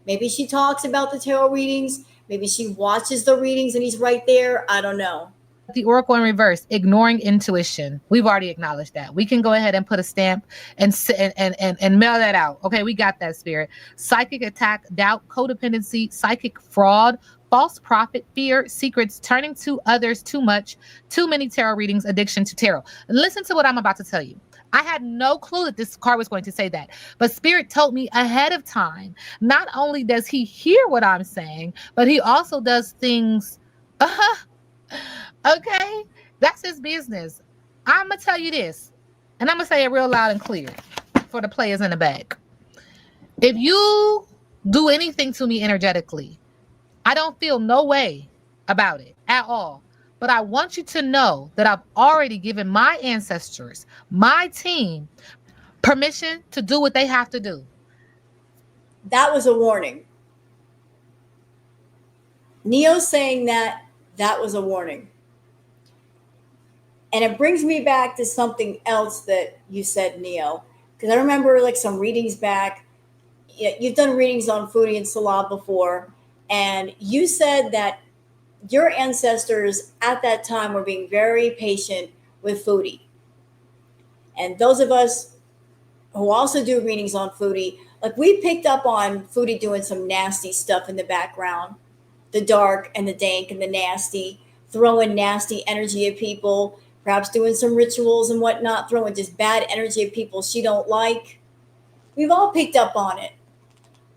Maybe she talks about the tarot readings. Maybe she watches the readings and he's right there. I don't know. The oracle in reverse, ignoring intuition. We've already acknowledged that. We can go ahead and put a stamp and mail that out. Okay, we got that, spirit. Psychic attack, doubt, codependency, psychic fraud, false prophet, fear, secrets, turning to others too much, too many tarot readings, addiction to tarot. Listen to what I'm about to tell you. I had no clue that this card was going to say that, but spirit told me ahead of time. Not only does he hear what I'm saying, but he also does things. Okay, that's his business. I'm gonna tell you this, and I'm gonna say it real loud and clear for the players in the back. If you do anything to me energetically, I don't feel no way about it at all. But I want you to know that I've already given my ancestors, my team, permission to do what they have to do. That was a warning. Neo saying that was a warning. And it brings me back to something else that you said, Neo. Because I remember like some readings back. You've done readings on Foodie and Salah before. And you said that your ancestors at that time were being very patient with Foodie. And those of us who also do readings on Foodie, like we picked up on Foodie doing some nasty stuff in the background, the dark and the dank and the nasty, throwing nasty energy at people, perhaps doing some rituals and whatnot, throwing just bad energy at people she don't like. We've all picked up on it.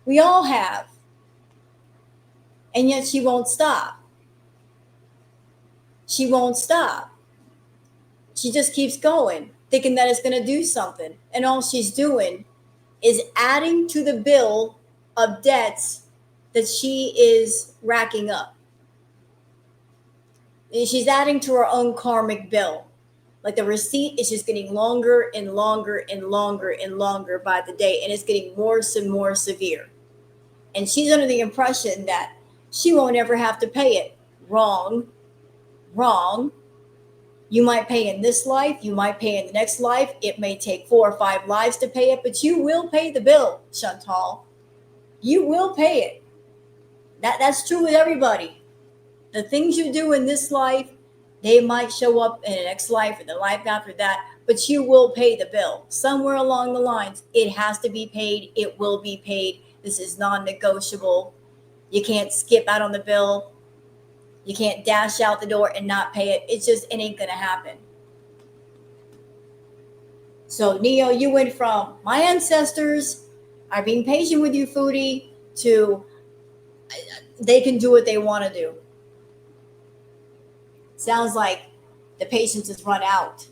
We all have. And yet she won't stop. She won't stop. She just keeps going, thinking that it's going to do something. And all she's doing is adding to the bill of debts that she is racking up. And she's adding to her own karmic bill. Like the receipt is just getting longer and longer and longer and longer by the day. And it's getting more and more severe. And she's under the impression that she won't ever have to pay it. Wrong. Wrong. You might pay in this life. You might pay in the next life. It may take 4 or 5 lives to pay it, but you will pay the bill, Chantal. You will pay it. That's true with everybody. The things you do in this life, they might show up in the next life or the life after that, but you will pay the bill. Somewhere along the lines, it has to be paid. It will be paid. This is non-negotiable. You can't skip out on the bill. You can't dash out the door and not pay it. It ain't gonna happen. So Neo, you went from my ancestors are being patient with you, Foodie, to they can do what they want to do. Sounds like the patience has run out.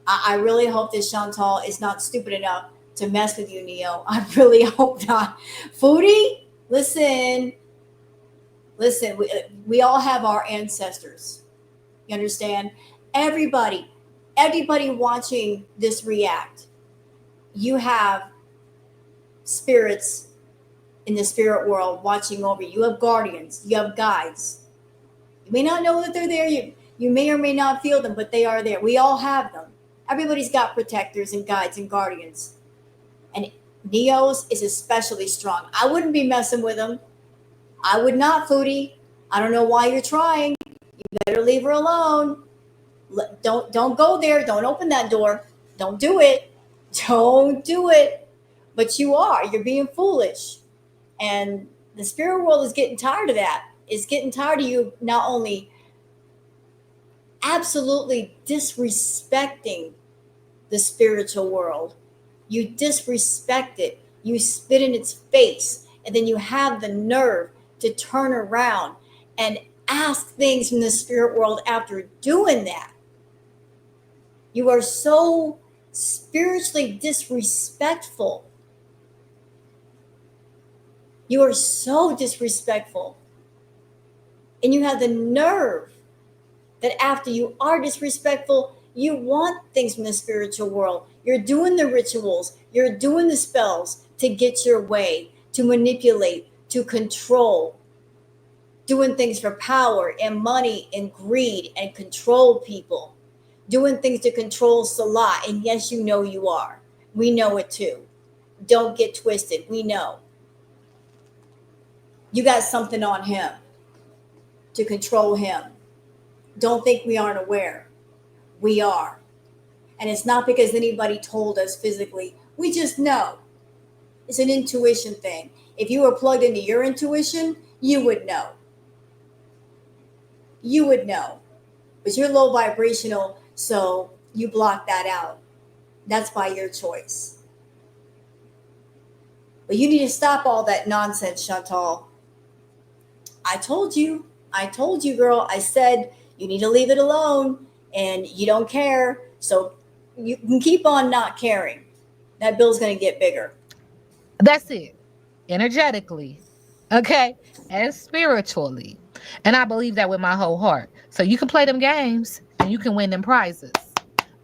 I really hope that Chantal is not stupid enough to mess with you, Neo. I really hope not. Foodie, listen, listen. We all have our ancestors. You understand? Everybody, everybody watching this react, you have spirits in the spirit world watching over you. You have guardians. You have guides. You may not know that they're there. You may or may not feel them, but they are there. We all have them. Everybody's got protectors and guides and guardians. And Neo's is especially strong. I wouldn't be messing with him. I would not, Foodie. I don't know why you're trying. You better leave her alone. Don't go there. Don't open that door. Don't do it. Don't do it. But you are. You're being foolish. And the spirit world is getting tired of that. It's getting tired of you not only absolutely disrespecting the spiritual world, you disrespect it, you spit in its face, and then you have the nerve to turn around and ask things from the spirit world after doing that. You are so spiritually disrespectful. You are so disrespectful. And you have the nerve that after you are disrespectful, you want things from the spiritual world. You're doing the rituals, you're doing the spells to get your way, to manipulate, to control, doing things for power and money and greed and control people, doing things to control Salah. And yes, you know you are. We know it too. Don't get twisted. We know. You got something on him to control him. Don't think we aren't aware. We are. And it's not because anybody told us physically. We just know. It's an intuition thing. If you were plugged into your intuition, you would know. You would know. But you're low vibrational, so you block that out. That's by your choice. But you need to stop all that nonsense, Chantal. I told you, girl. I said you need to leave it alone, and you don't care. So you can keep on not caring. That bill's going to get bigger. That's it. Energetically, okay, and spiritually. And I believe that with my whole heart. So you can play them games and you can win them prizes.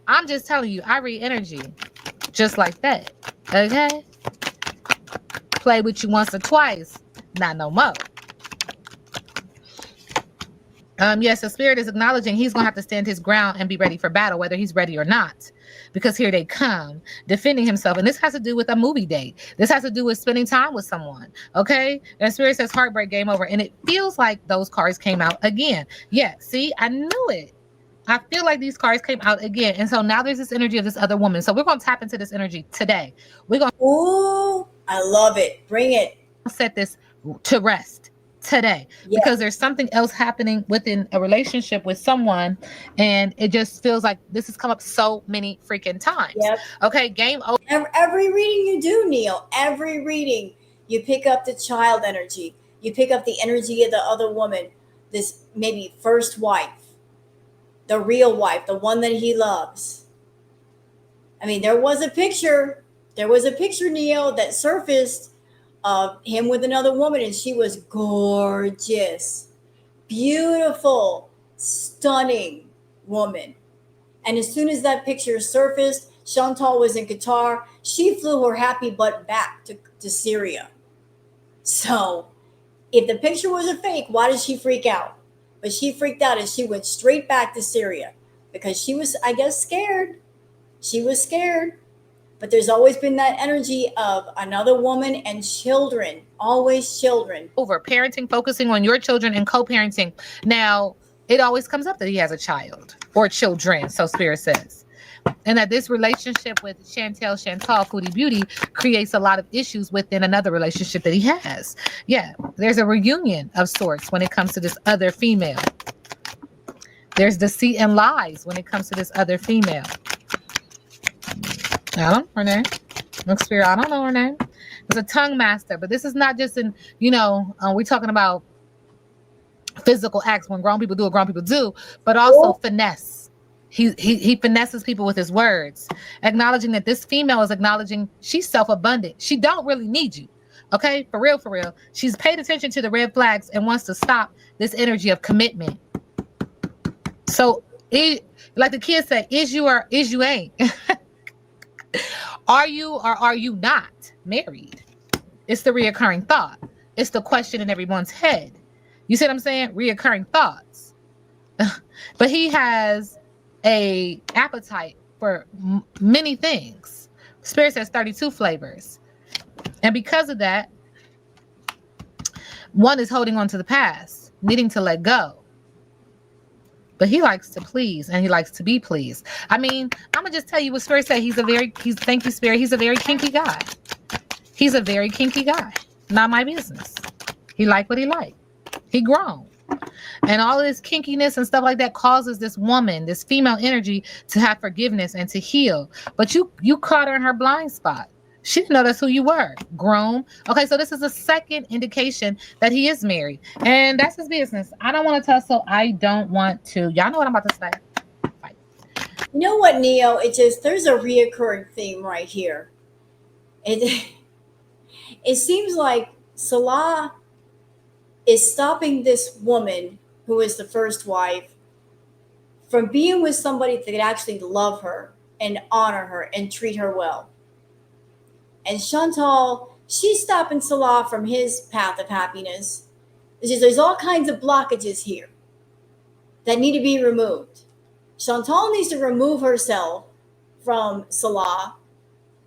I'm just telling you, I read energy just like that. Okay? Play with you once or twice, not no more. Yes, the spirit is acknowledging he's going to have to stand his ground and be ready for battle, whether he's ready or not. Because here they come, defending himself. And this has to do with a movie date. This has to do with spending time with someone. Okay? And spirit says heartbreak, game over. And it feels like those cards came out again. Yeah, see, I knew it. I feel like these cards came out again. And so now there's this energy of this other woman. So we're going to tap into this energy today. We're going to... Ooh, I love it. Bring it. Set this to rest today, because there's something else happening within a relationship with someone, and it just feels like this has come up so many freaking times. Okay, game over. Every reading you do, Neil, every reading you pick up the child energy, you pick up the energy of the other woman, this maybe first wife, the real wife, the one that he loves. I mean, there was a picture, Neil, that surfaced of him with another woman, and she was gorgeous, beautiful, stunning woman. And as soon as that picture surfaced, Chantal was in Qatar. She flew her happy butt back to Syria. So if the picture was a fake, why did she freak out? But she freaked out and she went straight back to Syria because she was, I guess, scared. She was scared. But there's always been that energy of another woman and children, always children. Over parenting, focusing on your children and co-parenting. Now, it always comes up that he has a child or children, so Spirit says. And that this relationship with Chantal Foodie Beauty creates a lot of issues within another relationship that he has. Yeah, there's a reunion of sorts when it comes to this other female. There's deceit and lies when it comes to this other female. I don't know her name. Look, Spirit, I don't know her name. It's a tongue master, but this is not just in, we're talking about physical acts when grown people do what grown people do, but also finesse. He finesses people with his words, acknowledging that this female is acknowledging she's self-abundant. She don't really need you. Okay, for real, for real. She's paid attention to the red flags and wants to stop this energy of commitment. So, like the kids say, is you or is you ain't? Are you or are you not married? It's the reoccurring thought. It's the question in everyone's head. You see what I'm saying? Reoccurring thoughts. But he has a appetite for many things. Spirit says 32 flavors. And because of that, one is holding on to the past, needing to let go. But he likes to please and he likes to be pleased. I mean, I'm going to just tell you what Spirit said. Thank you, Spirit. He's a very kinky guy. He's a very kinky guy. Not my business. He like what he like. He grown. And all of this kinkiness and stuff like that causes this woman, this female energy to have forgiveness and to heal. But you caught her in her blind spot. She didn't know that's who you were. Grown. Okay, so this is a second indication that he is married. And that's his business. I don't want to tussle. I don't want to. Y'all know what I'm about to say. Fight. You know what, Neo? There's a reoccurring theme right here. It seems like Salah is stopping this woman who is the first wife from being with somebody that could actually love her and honor her and treat her well. And Chantal, she's stopping Salah from his path of happiness. There's all kinds of blockages here that need to be removed. Chantal needs to remove herself from Salah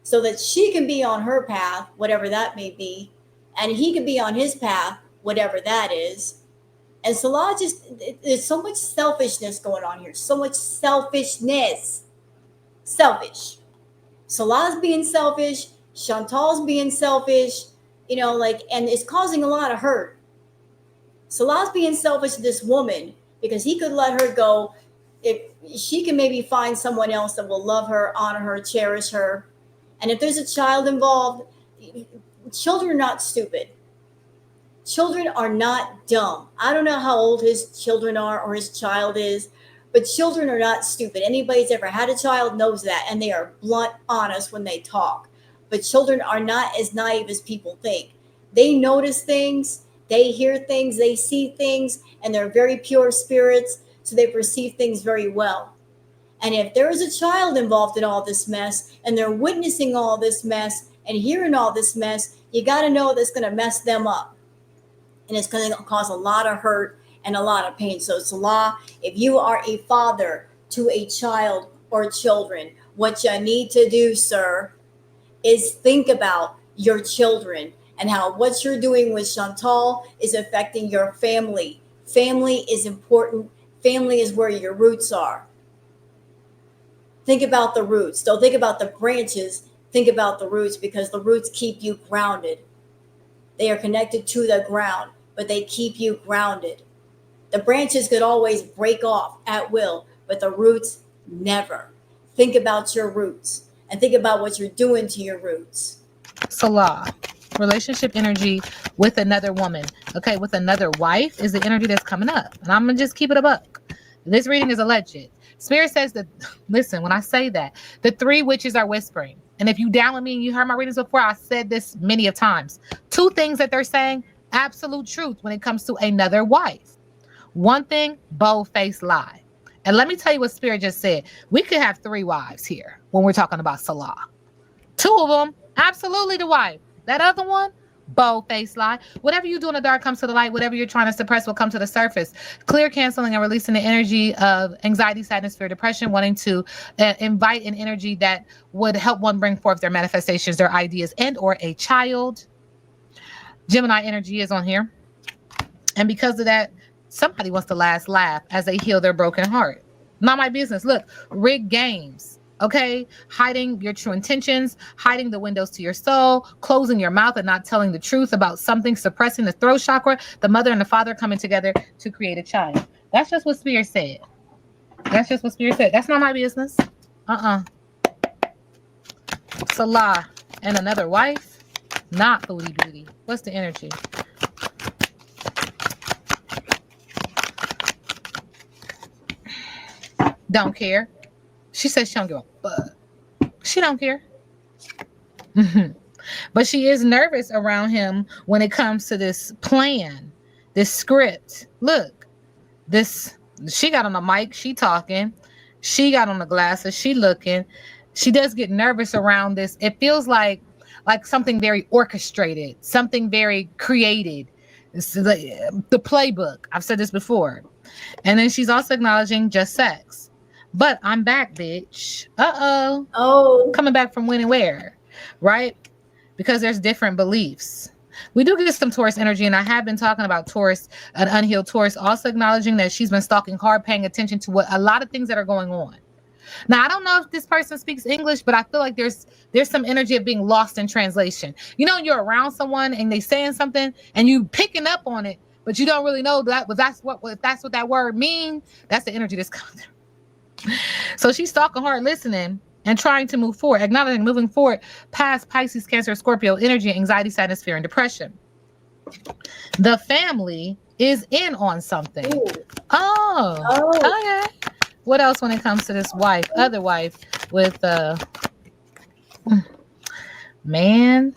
so that she can be on her path, whatever that may be, and he can be on his path, whatever that is. And Salah there's so much selfishness going on here. So much selfishness. Selfish. Salah's being selfish. Chantal's being selfish. And it's causing a lot of hurt. Salah's being selfish to this woman because he could let her go. If she can maybe find someone else that will love her, honor her, cherish her. And if there's a child involved, children are not stupid. Children are not dumb. I don't know how old his children are or his child is, but children are not stupid. Anybody who's ever had a child knows that, and they are blunt, honest when they talk. But children are not as naive as people think. They notice things, they hear things, they see things, and they're very pure spirits, so they perceive things very well. And if there is a child involved in all this mess, and they're witnessing all this mess and hearing all this mess, you got to know that's going to mess them up. And it's going to cause a lot of hurt and a lot of pain. So Salah, if you are a father to a child or children, what you need to do, sir, is think about your children and how what you're doing with Chantal is affecting your family. Family is important. Family is where your roots are. Think about the roots. Don't think about the branches. Think about the roots, because the roots keep you grounded. They are connected to the ground, but they keep you grounded. The branches could always break off at will, but the roots never. Think about your roots and think about what you're doing to your roots. Salah, relationship energy with another woman. Okay, with another wife is the energy that's coming up. And I'm going to just keep it a buck. This reading is alleged. Spirit says that, listen, when I say that, the three witches are whispering. And if you down with me and you heard my readings before, I said this many of times. Two things that they're saying, absolute truth when it comes to another wife. One thing, bold-faced lie. And let me tell you what Spirit just said. We could have three wives here when we're talking about Salah. Two of them, absolutely the wife. That other one, bold-faced lie. Whatever you do in the dark comes to the light. Whatever you're trying to suppress will come to the surface. Clear, canceling, and releasing the energy of anxiety, sadness, fear, depression, wanting to invite an energy that would help one bring forth their manifestations, their ideas, and or a child. Gemini energy is on here. And because of that, somebody wants to last laugh as they heal their broken heart. Not my business. Look, rigged games. Okay, hiding your true intentions, hiding the windows to your soul, closing your mouth and not telling the truth about something, suppressing the throat chakra, the mother and the father coming together to create a child. That's just what Spirit said. That's just what Spirit said. That's not my business. Uh-uh. Salah and another wife, not Foodie Beauty. What's the energy? Don't care. She says she don't give a fuck. She don't care. But she is nervous around him when it comes to this plan, this script. Look, this she got on the mic, she talking, she got on the glasses, she looking. She does get nervous around this. It feels like something very orchestrated, something very created. It's the playbook. I've said this before. And then she's also acknowledging just sex. But I'm back, bitch. Uh-oh. Oh, Coming back from when and where, right? Because there's different beliefs. We do get some Taurus energy, and I have been talking about Taurus, an unhealed Taurus, also acknowledging that she's been stalking hard, paying attention to what a lot of things that are going on. Now, I don't know if this person speaks English, but I feel like there's some energy of being lost in translation. You know, you're around someone and they saying something and you picking up on it, but you don't really know that that's what that word means. That's the energy that's coming through. So she's stalking hard, listening and trying to move forward, acknowledging moving forward past Pisces, Cancer, Scorpio energy, anxiety, sadness, fear, and depression. The family is in on something. ooh, Oh, oh. okay. What else when it comes to this wife, other wife with man,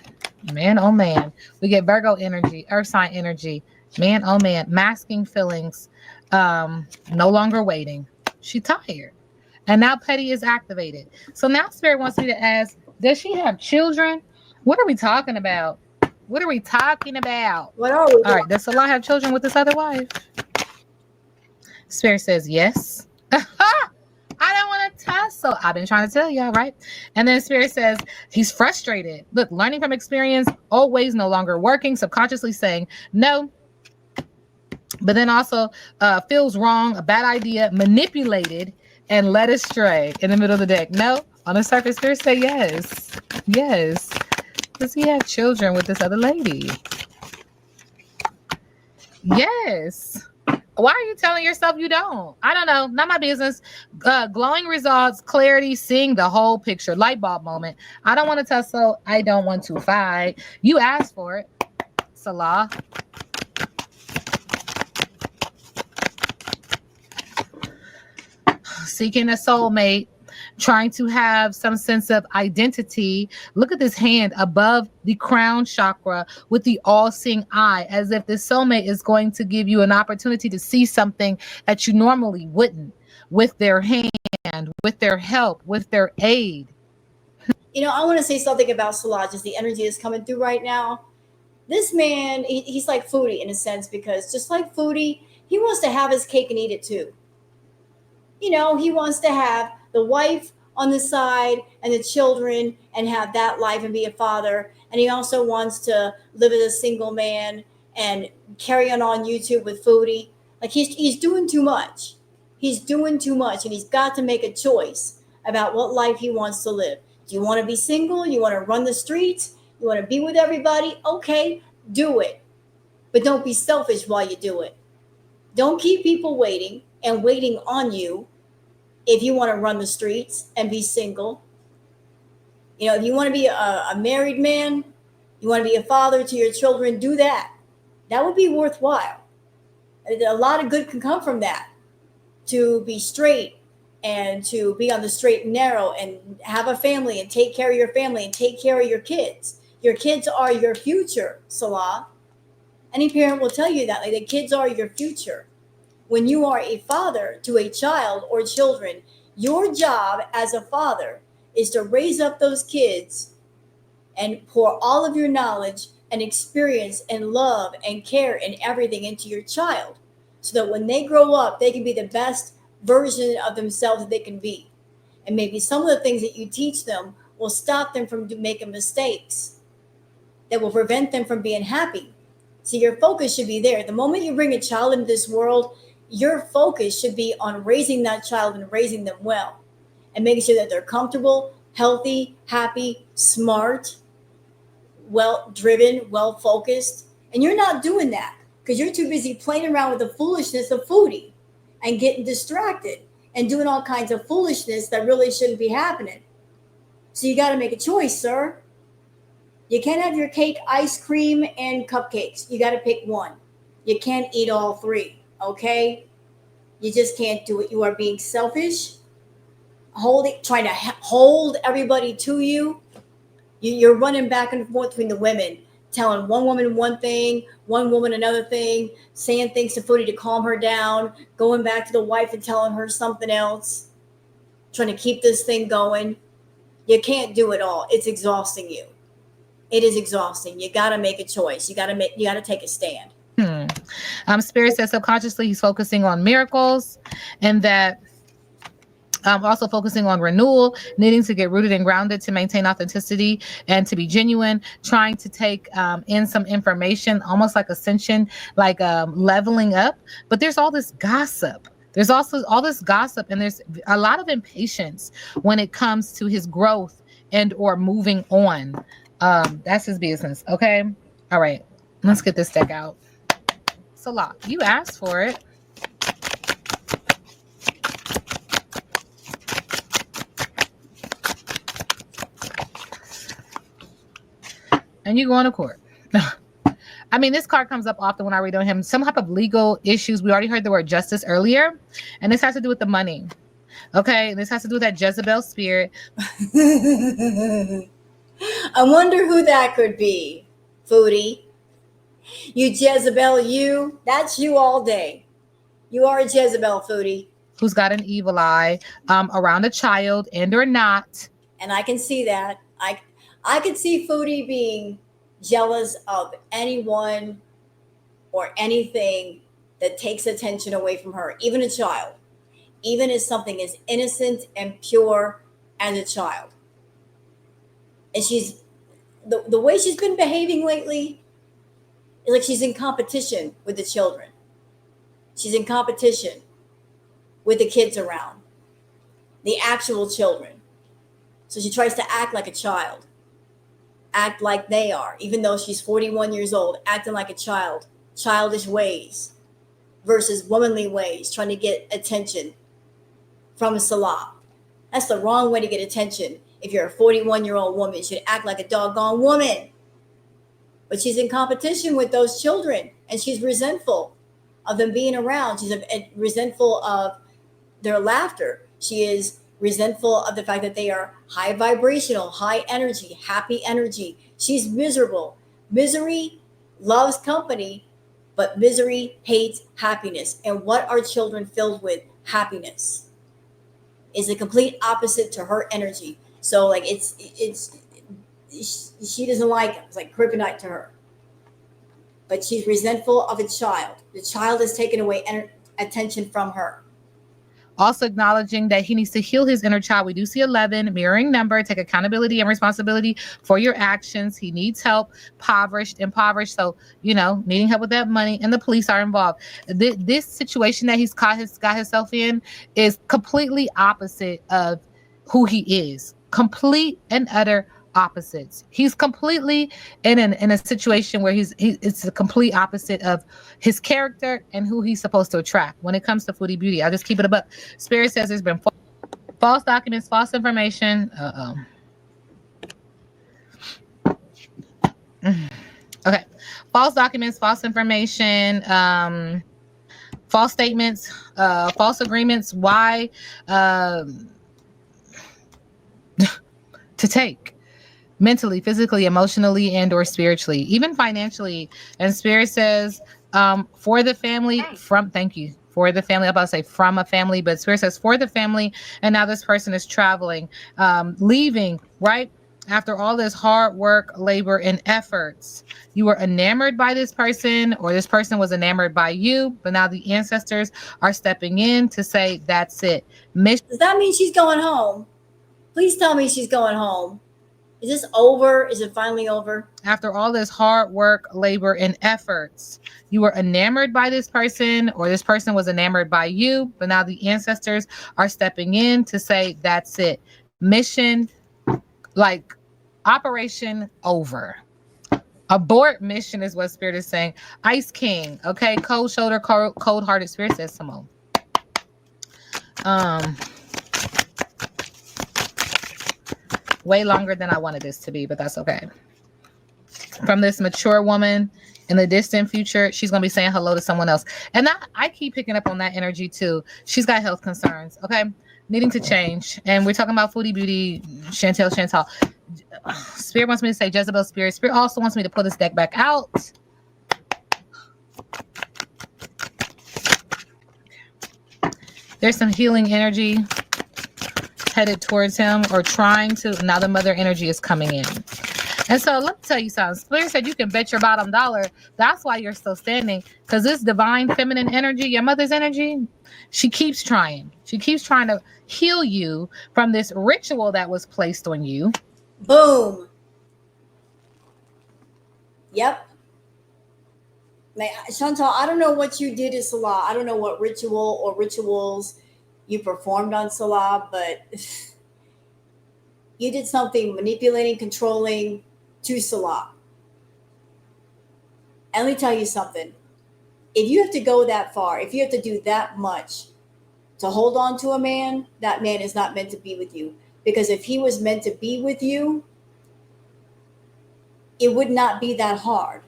oh man. We get Virgo energy, earth sign energy, man, oh man, masking feelings, no longer waiting. She tired. And now Petty is activated. So now Spirit wants me to ask, does she have children? What are we talking about? What are we talking about? What are we All doing? right, does Salah have children with this other wife? Spirit says yes. I don't want to tussle. I've been trying to tell y'all, right? And then Spirit says he's frustrated. Look, learning from experience, always no longer working, subconsciously saying no. But then also feels wrong, a bad idea, manipulated, and led astray in the middle of the deck. No, on the surface, Spirit say yes. Yes. Does he have children with this other lady? Yes. Why are you telling yourself you don't? I don't know. Not my business. Glowing results, clarity, seeing the whole picture. Light bulb moment. I don't want to tussle. I don't want to fight. You asked for it, Salah. Seeking a soulmate, trying to have some sense of identity. Look at this hand above the crown chakra with the all-seeing eye, as if this soulmate is going to give you an opportunity to see something that you normally wouldn't, with their hand, with their help, with their aid. You know, I want to say something about Salah, just the energy that's coming through right now. This man, he's like Foodie in a sense, because just like Foodie, he wants to have his cake and eat it too. You know, he wants to have the wife on the side and the children and have that life and be a father. And he also wants to live as a single man and carry on YouTube with Foodie. Like he's doing too much. He's doing too much, and he's got to make a choice about what life he wants to live. Do you want to be single? You want to run the streets? You want to be with everybody? Okay, do it. But don't be selfish while you do it. Don't keep people waiting and waiting on you if you want to run the streets and be single. You know, if you want to be a married man, you want to be a father to your children, do that. That would be worthwhile. A lot of good can come from that. To be straight and to be on the straight and narrow and have a family and take care of your family and take care of your kids. Your kids are your future, Salah. Any parent will tell you that. Like, the kids are your future. When you are a father to a child or children, your job as a father is to raise up those kids and pour all of your knowledge and experience and love and care and everything into your child, so that when they grow up, they can be the best version of themselves that they can be. And maybe some of the things that you teach them will stop them from making mistakes, that will prevent them from being happy. So your focus should be there. The moment you bring a child into this world, your focus should be on raising that child and raising them well. and making sure that they're comfortable, healthy, happy, smart, well driven, well focused. And you're not doing that because you're too busy playing around with the foolishness of Foodie and getting distracted and doing all kinds of foolishness that really shouldn't be happening. So you got to make a choice, sir. You can't have your cake, ice cream, and cupcakes. You got to pick one. You can't eat all three, okay? You just can't do it. You are being selfish, trying to hold everybody to you. You're running back and forth between the women, telling one woman one thing, one woman another thing, saying things to Foodie to calm her down, going back to the wife and telling her something else, trying to keep this thing going. You can't do it all. It's exhausting you. It is exhausting. You got to make a choice. You got to take a stand. Spirit says subconsciously he's focusing on miracles, and that also focusing on renewal, needing to get rooted and grounded to maintain authenticity and to be genuine, trying to take in some information, almost like ascension, like leveling up. But there's all this gossip. There's also all this gossip, and there's a lot of impatience when it comes to his growth and or moving on. That's his business. Okay. All right. Let's get this deck out. Salah, you asked for it. And you going to court. I mean, this card comes up often when I read on him. Some type of legal issues. We already heard the word justice earlier. And this has to do with the money. Okay. This has to do with that Jezebel spirit. I wonder who that could be, Foodie. You Jezebel, you. That's you all day. You are a Jezebel, Foodie. Who's got an evil eye around a child and or not. And I can see that. I could see Foodie being jealous of anyone or anything that takes attention away from her, even a child, even as something as innocent and pure as a child. And she's the way she's been behaving lately is like she's in competition with the children. She's in competition with the kids around, the actual children. So she tries to act like a child, act like they are, even though she's 41 years old, acting like a child, childish ways versus womanly ways, trying to get attention from Salah. That's the wrong way to get attention. If you're a 41-year-old woman, you should act like a doggone woman. But she's in competition with those children, and she's resentful of them being around. She's resentful of their laughter. She is resentful of the fact that they are high vibrational, high energy, happy energy. She's miserable. Misery loves company, but misery hates happiness. And what are children filled with? Happiness is the complete opposite to her energy. So like she doesn't like it. It's like kryptonite to her. But she's resentful of a child. The child has taken away attention from her. Also acknowledging that he needs to heal his inner child. We do see 11, mirroring number. Take accountability and responsibility for your actions. He needs help, impoverished. So, needing help with that money, and the police are involved. This situation that he's got himself in is completely opposite of who he is. Complete and utter opposites. He's completely in a situation where it's the complete opposite of his character and who he's supposed to attract. When it comes to Foodie Beauty, I'll just keep it above. Spirit says there's been false documents, false information. Okay, false documents, false information, false statements, false agreements. Why? To take mentally, physically, emotionally, and or spiritually, even financially. And Spirit says for the family, thank you for the family. I'm about to say from a family, but Spirit says for the family. And now this person is traveling, leaving, right? After all this hard work, labor, and efforts. You were enamored by this person, or this person was enamored by you, but now the ancestors are stepping in to say that's it. Does that mean she's going home? Please tell me she's going home. Is this over? Is it finally over? After all this hard work, labor, and efforts, you were enamored by this person, or this person was enamored by you, but now the ancestors are stepping in to say, that's it. Mission, like operation over. Abort mission is what Spirit is saying. Ice King, okay? Cold shoulder, cold hearted Spirit says Simone. Um, way longer than I wanted this to be, but that's okay. From this mature woman in the distant future, she's gonna be saying hello to someone else. And I keep picking up on that energy too. She's got health concerns, okay? Needing to change. And we're talking about Foodie Beauty, Chantel. Spirit wants me to say Jezebel Spirit. Spirit also wants me to pull this deck back out. There's some healing energy headed towards him, or trying to. Now the mother energy is coming in. And so let me tell you something. Spirit said you can bet your bottom dollar. That's why you're still standing. Because this divine feminine energy, your mother's energy, she keeps trying. She keeps trying to heal you from this ritual that was placed on you. Boom. Yep. Now, Chantal, I don't know what you did to Salah. I don't know what ritual or rituals you performed on Salah, but you did something manipulating, controlling to Salah. And let me tell you something. If you have to go that far, if you have to do that much to hold on to a man, that man is not meant to be with you. Because if he was meant to be with you, it would not be that hard.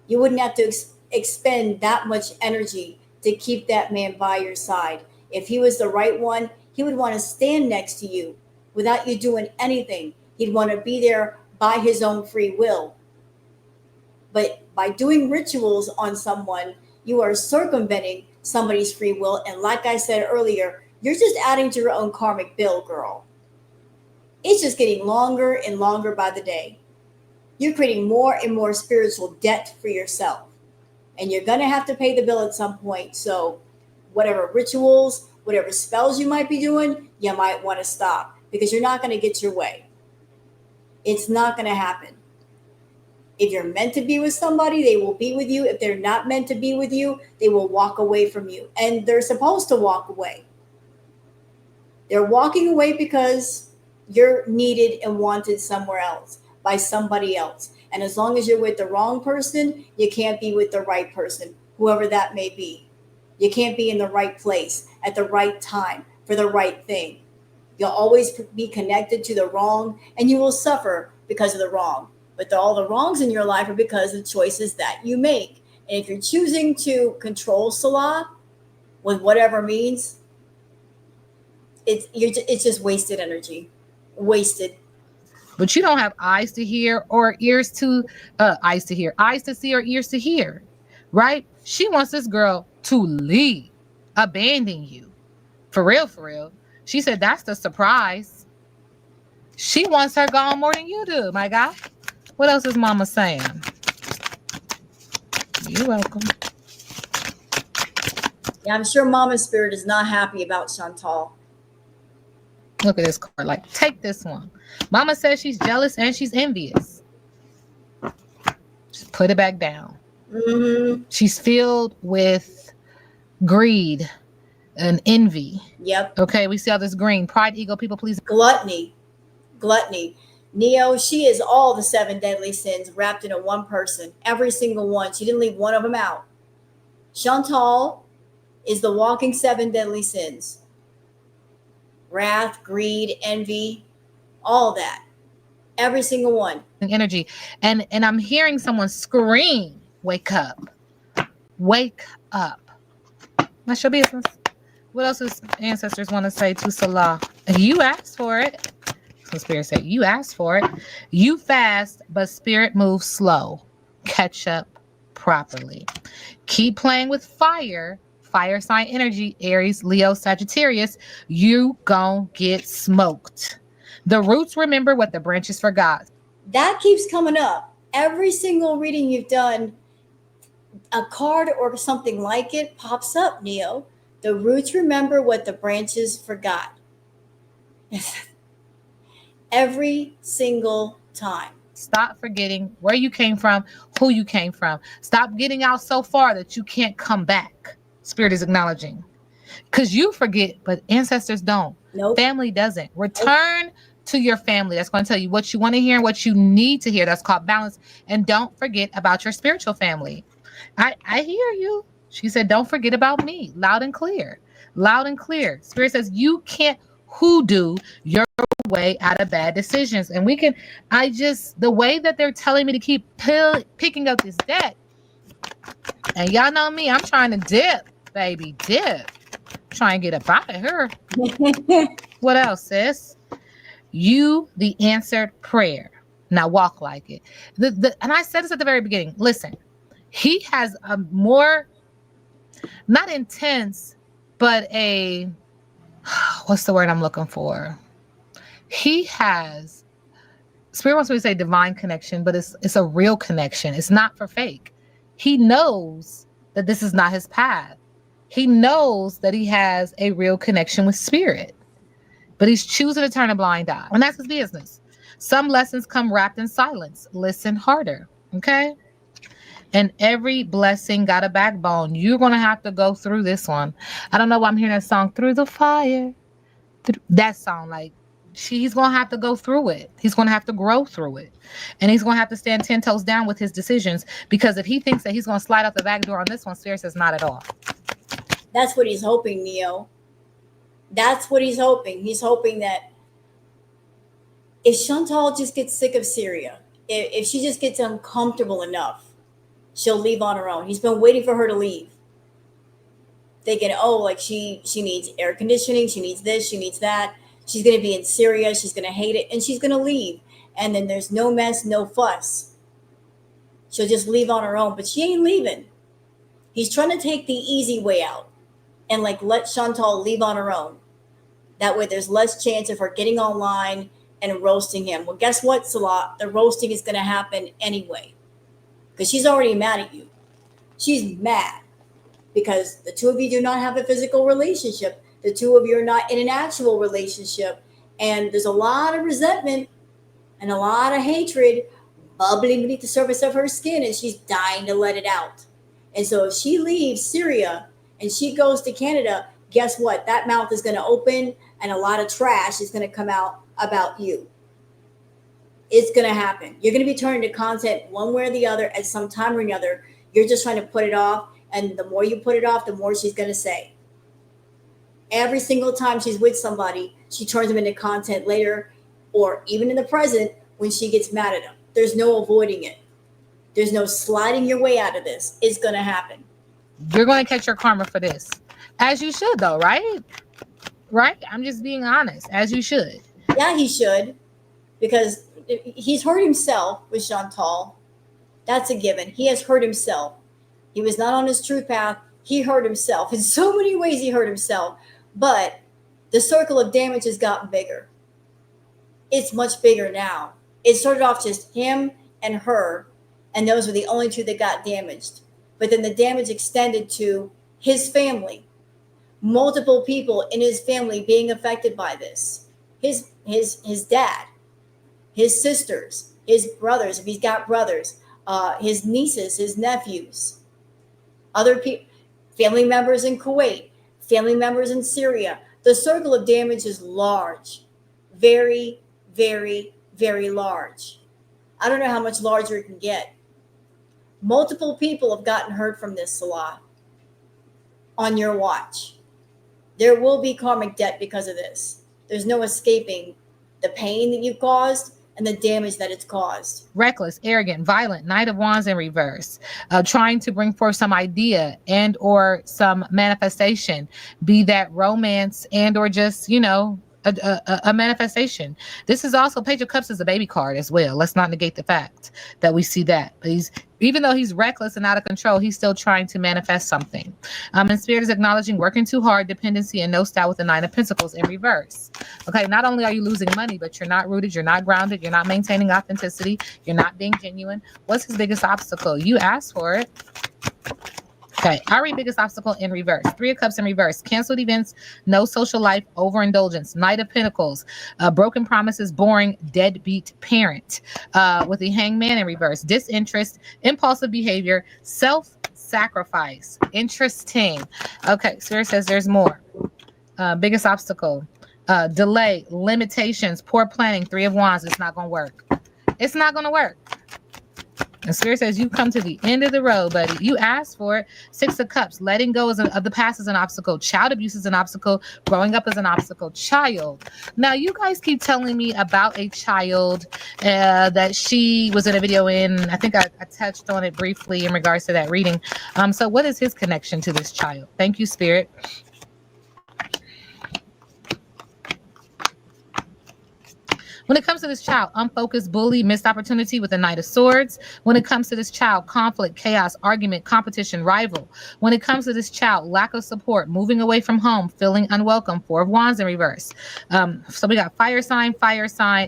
You wouldn't have to expend that much energy to keep that man by your side. If he was the right one, he would want to stand next to you without you doing anything. He'd want to be there by his own free will. But by doing rituals on someone, you are circumventing somebody's free will. And like I said earlier, you're just adding to your own karmic bill, girl. It's just getting longer and longer by the day. You're creating more and more spiritual debt for yourself. And you're going to have to pay the bill at some point. So, whatever rituals, whatever spells you might be doing, you might want to stop because you're not going to get your way. It's not going to happen. If you're meant to be with somebody, they will be with you. If they're not meant to be with you, they will walk away from you. And they're supposed to walk away. They're walking away because you're needed and wanted somewhere else by somebody else. And as long as you're with the wrong person, you can't be with the right person, whoever that may be. You can't be in the right place at the right time for the right thing. You'll always be connected to the wrong, and you will suffer because of the wrong. But all the wrongs in your life are because of the choices that you make. And if you're choosing to control Salah with whatever means, it's just wasted energy. Wasted. But you don't have eyes to hear or ears to eyes to hear, eyes to see or ears to hear, right? She wants this girl to leave, abandon you. For real, for real. She said that's the surprise. She wants her gone more than you do, my guy. What else is mama saying? You're welcome. Yeah, I'm sure Mama's spirit is not happy about Chantal. Look at this card. Like, take this one. Mama says she's jealous and she's envious. Just put it back down. Mm-hmm. She's filled with greed and envy. Yep. Okay, we see all this green. Pride, ego, people pleasing. Gluttony. Neo, she is all the 7 deadly sins wrapped into one person. Every single one. She didn't leave one of them out. Chantal is the walking 7 deadly sins. Wrath, greed, envy, all that. Every single one. Energy. And I'm hearing someone scream, wake up. Wake up. That's your business. What else does ancestors want to say to Salah? You asked for it. So Spirit said, you asked for it. You fast, but Spirit moves slow. Catch up properly. Keep playing with fire. Fire sign energy, Aries, Leo, Sagittarius. You gon' get smoked. The roots remember what the branches forgot. That keeps coming up. Every single reading you've done, a card or something like it pops up, Neo. The roots remember what the branches forgot. every single time. Stop forgetting where you came from, who you came from. Stop getting out so far that you can't come back. Spirit is acknowledging. Because you forget, but ancestors don't. Nope. Family doesn't. Nope. Return to your family. That's going to tell you what you want to hear and what you need to hear. That's called balance. And don't forget about your spiritual family. I hear you. She said, don't forget about me. Loud and clear. Loud and clear. Spirit says you can't hoodoo your way out of bad decisions. And we can, the way that they're telling me to keep picking up this deck. And y'all know me, I'm trying to dip, baby, dip. Try and get up out of here. What else, sis? You, the answered prayer. Now walk like it. And I said this at the very beginning. Listen, he has a more, not intense, but a, what's the word I'm looking for? He has, Spirit wants me to say divine connection, but it's a real connection. It's not for fake. He knows that this is not his path. He knows that he has a real connection with Spirit, but he's choosing to turn a blind eye. And that's his business. Some lessons come wrapped in silence. Listen harder, okay? And every blessing got a backbone. You're going to have to go through this one. I don't know why I'm hearing that song, Through the Fire. That song, like, he's going to have to go through it. He's going to have to grow through it. And he's going to have to stand 10 toes down with his decisions, because if he thinks that he's going to slide out the back door on this one, Spirit says not at all. That's what he's hoping, Neo. That's what he's hoping. He's hoping that if Chantal just gets sick of Syria, if she just gets uncomfortable enough, she'll leave on her own. He's been waiting for her to leave. Thinking, oh, like she needs air conditioning, she needs this, she needs that. She's going to be in Syria, she's going to hate it, and she's going to leave. And then there's no mess, no fuss. She'll just leave on her own, but she ain't leaving. He's trying to take the easy way out and like let Chantal leave on her own. That way there's less chance of her getting online and roasting him. Well, guess what, Salah? The roasting is going to happen anyway, because she's already mad at you. She's mad because the two of you do not have a physical relationship. The two of you are not in an actual relationship. And there's a lot of resentment and a lot of hatred bubbling beneath the surface of her skin, and she's dying to let it out. And so if she leaves Syria and she goes to Canada, guess what? That mouth is going to open and a lot of trash is going to come out about you. It's going to happen. You're going to be turning to content one way or the other at some time or another. You're just trying to put it off. And the more you put it off, the more she's going to say. Every single time she's with somebody, she turns them into content later or even in the present when she gets mad at them. There's no avoiding it. There's no sliding your way out of this. It's going to happen. You're going to catch your karma for this. As you should, though, right? Right? I'm just being honest. As you should. Yeah, he should. Because he's hurt himself with Chantal. That's a given. He has hurt himself. He was not on his truth path. He hurt himself. In so many ways, he hurt himself. But the circle of damage has gotten bigger. It's much bigger now. It started off just him and her, and those were the only two that got damaged. But then the damage extended to his family. Multiple people in his family being affected by this. His dad, his sisters, his brothers, if he's got brothers, his nieces, his nephews, other people, family members in Kuwait, family members in Syria. The circle of damage is large. Very, very, very large. I don't know how much larger it can get. Multiple people have gotten hurt from this, Salah, on your watch. There will be karmic debt because of this. There's no escaping the pain that you've caused and the damage that it's caused. Reckless, arrogant, violent, Knight of Wands in reverse, trying to bring forth some idea and or some manifestation, be that romance and or just, a manifestation. This is also Page of Cups is a baby card as well. Let's not negate the fact that we see that. But even though he's reckless and out of control, he's still trying to manifest something. And Spirit is acknowledging working too hard, dependency, and no style with the Nine of Pentacles in reverse. Okay, not only are you losing money, but you're not rooted, you're not grounded, you're not maintaining authenticity, you're not being genuine. What's his biggest obstacle? You asked for it. Okay, I read biggest obstacle in reverse. Three of Cups in reverse. Canceled events, no social life, overindulgence. Knight of Pentacles, broken promises, boring, deadbeat parent. With the Hangman in reverse. Disinterest, impulsive behavior, self-sacrifice. Interesting. Okay, Spirit says there's more. Biggest obstacle, delay, limitations, poor planning. Three of Wands. It's not going to work. It's not going to work. And Spirit says you come to the end of the road, buddy. You asked for it. Six of Cups. Letting go of the past is an obstacle. Child abuse is an obstacle. Growing up is an obstacle. Child. Now, you guys keep telling me about a child that she was in a video in. I think I touched on it briefly in regards to that reading. So what is his connection to this child? Thank you, Spirit. When it comes to this child, unfocused, bully, missed opportunity with the Knight of Swords. When it comes to this child, conflict, chaos, argument, competition, rival. When it comes to this child, lack of support, moving away from home, feeling unwelcome. Four of Wands in reverse. So we got fire sign,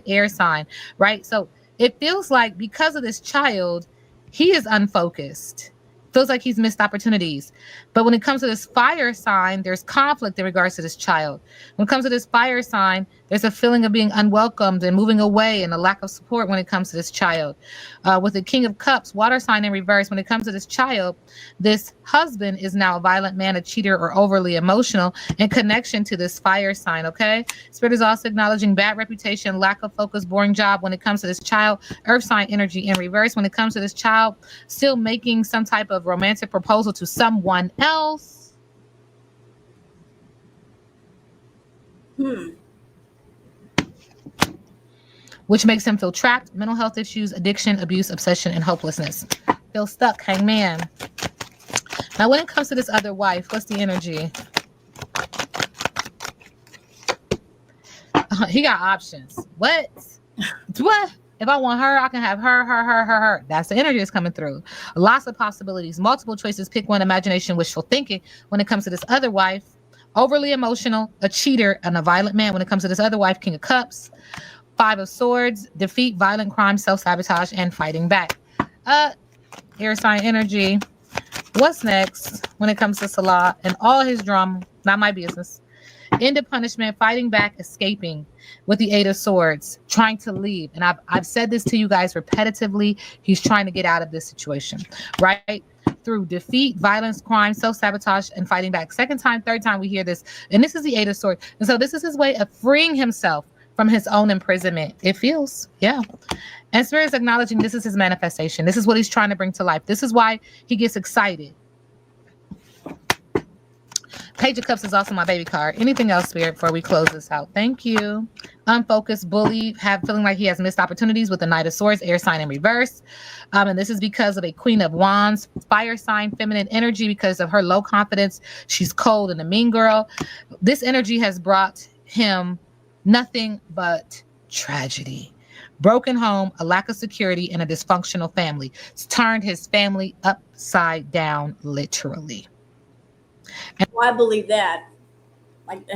air sign, right? So it feels like because of this child, he is unfocused. Feels like he's missed opportunities. But when it comes to this fire sign, there's conflict in regards to this child. When it comes to this fire sign, there's a feeling of being unwelcomed and moving away and a lack of support when it comes to this child. With the King of Cups, water sign in reverse, when it comes to this child, this husband is now a violent man, a cheater, or overly emotional in connection to this fire sign, okay? Spirit is also acknowledging bad reputation, lack of focus, boring job when it comes to this child. Earth sign energy in reverse, when it comes to this child, still making some type of romantic proposal to someone else. Which makes him feel trapped, mental health issues, addiction, abuse, obsession, and hopelessness. Feel stuck, Hangman. Now, when it comes to this other wife, what's the energy? He got options. What? What? If I want her, I can have her. That's the energy that's coming through. Lots of possibilities, multiple choices. Pick one. Imagination, wishful thinking. When it comes to this other wife, overly emotional, a cheater, and a violent man. When it comes to this other wife, King of Cups, Five of Swords, defeat, violent crime, self-sabotage, and fighting back. Air sign energy. What's next when it comes to Salah and all his drama? Not my business. End of punishment, fighting back, escaping with the Eight of Swords, trying to leave. And I've said this to you guys repetitively. He's trying to get out of this situation, right? Through defeat, violence, crime, self-sabotage, and fighting back. Second time, third time we hear this. And this is the Eight of Swords. And so this is his way of freeing himself from his own imprisonment. It feels, yeah. And Spirit is acknowledging this is his manifestation. This is what he's trying to bring to life. This is why he gets excited. Page of Cups is also my baby card. Anything else, Spirit, before we close this out? Thank you. Unfocused, bully, feeling like he has missed opportunities with the Knight of Swords, air sign in reverse. And this is because of a Queen of Wands, fire sign, feminine energy, because of her low confidence. She's cold and a mean girl. This energy has brought him nothing but tragedy. Broken home, a lack of security, and a dysfunctional family. It's turned his family upside down, literally. Well, I believe that. Like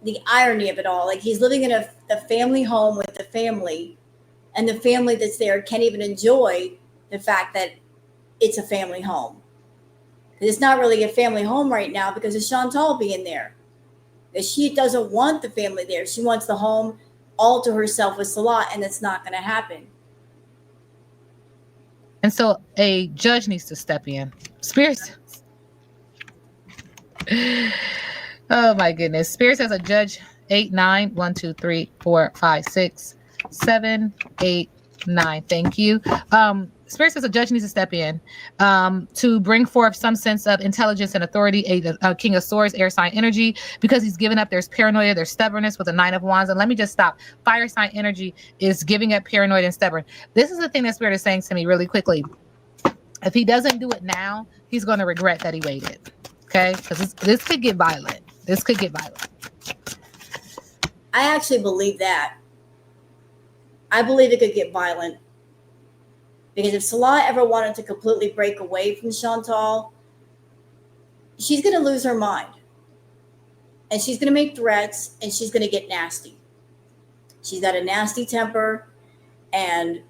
the irony of it all. Like he's living in a family home with the family, and the family that's there can't even enjoy the fact that it's a family home. It's not really a family home right now because of Chantal being there. She doesn't want the family there. She wants the home all to herself with Salah, and that's not going to happen. And so a judge needs to step in. Spirits. Oh my goodness. Spirit says a judge 8, 9, 1, 2, 3, 4, 5, 6, 7, 8, 9. Thank you. Spirit says a judge needs to step in to bring forth some sense of intelligence and authority. A King of Swords, air sign energy, because he's given up. There's paranoia, there's stubbornness with a Nine of Wands. And let me just stop. Fire sign energy is giving up, paranoid and stubborn. This is the thing that Spirit is saying to me really quickly. If he doesn't do it now, he's going to regret that he waited. Okay? Because this could get violent. This could get violent. I actually believe that. I believe it could get violent. Because if Salah ever wanted to completely break away from Chantal, she's going to lose her mind. And she's going to make threats, and she's going to get nasty. She's got a nasty temper, and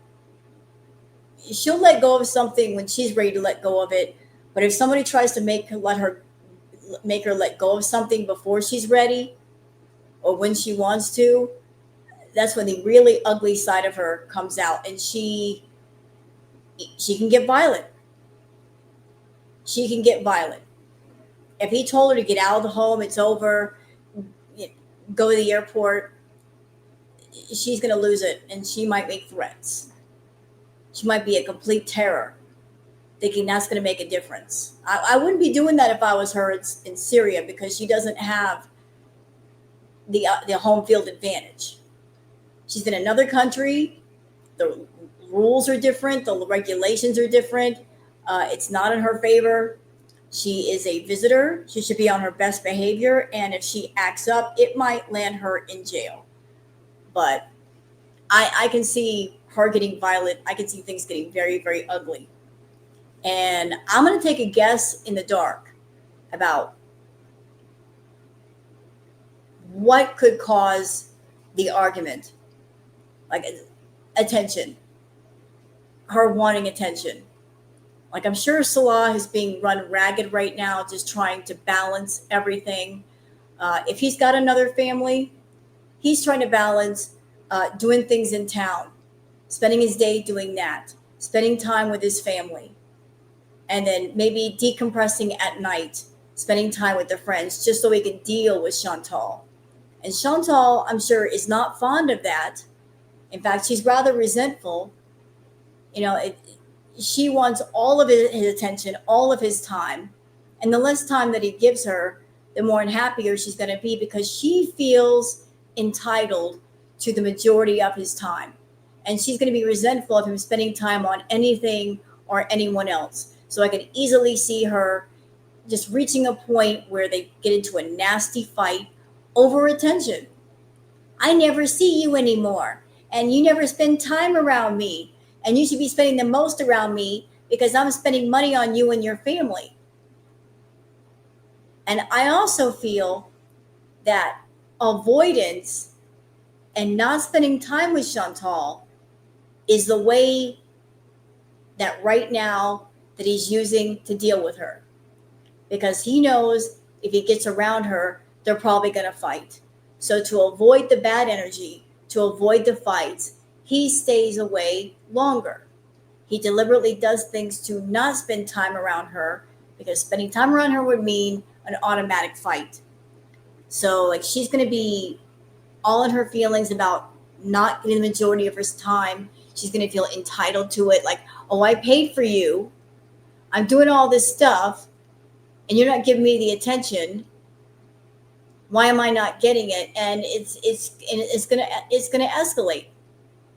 she'll let go of something when she's ready to let go of it. But if somebody tries to make her let go of something before she's ready or when she wants to, that's when the really ugly side of her comes out, and she can get violent. She can get violent. If he told her to get out of the home, it's over, go to the airport, she's going to lose it, and she might make threats. She might be a complete terror, thinking that's going to make a difference. I wouldn't be doing that if I was her in Syria, because she doesn't have the home field advantage. She's in another country. The rules are different. The regulations are different. It's not in her favor. She is a visitor. She should be on her best behavior. And if she acts up, it might land her in jail. But I can see her getting violent. I can see things getting very, very ugly. And I'm going to take a guess in the dark about what could cause the argument. Like attention. Her wanting attention. Like, I'm sure Salah is being run ragged right now, just trying to balance everything. If he's got another family, he's trying to balance doing things in town, spending his day doing that, spending time with his family, and then maybe decompressing at night, spending time with their friends, just so he can deal with Chantal. And Chantal, I'm sure, is not fond of that. In fact, she's rather resentful. You know, she wants all of his attention, all of his time. And the less time that he gives her, the more unhappier she's going to be, because she feels entitled to the majority of his time. And she's going to be resentful of him spending time on anything or anyone else. So I could easily see her just reaching a point where they get into a nasty fight over attention. I never see you anymore, and you never spend time around me, and you should be spending the most around me because I'm spending money on you and your family. And I also feel that avoidance and not spending time with Chantal is the way that right now that he's using to deal with her, because he knows if he gets around her, they're probably going to fight. So to avoid the bad energy, to avoid the fights, he stays away longer. He deliberately does things to not spend time around her, because spending time around her would mean an automatic fight. So like, she's going to be all in her feelings about not getting the majority of her time. She's going to feel entitled to it. Like, oh, I paid for you. I'm doing all this stuff and you're not giving me the attention. Why am I not getting it? And it's gonna escalate.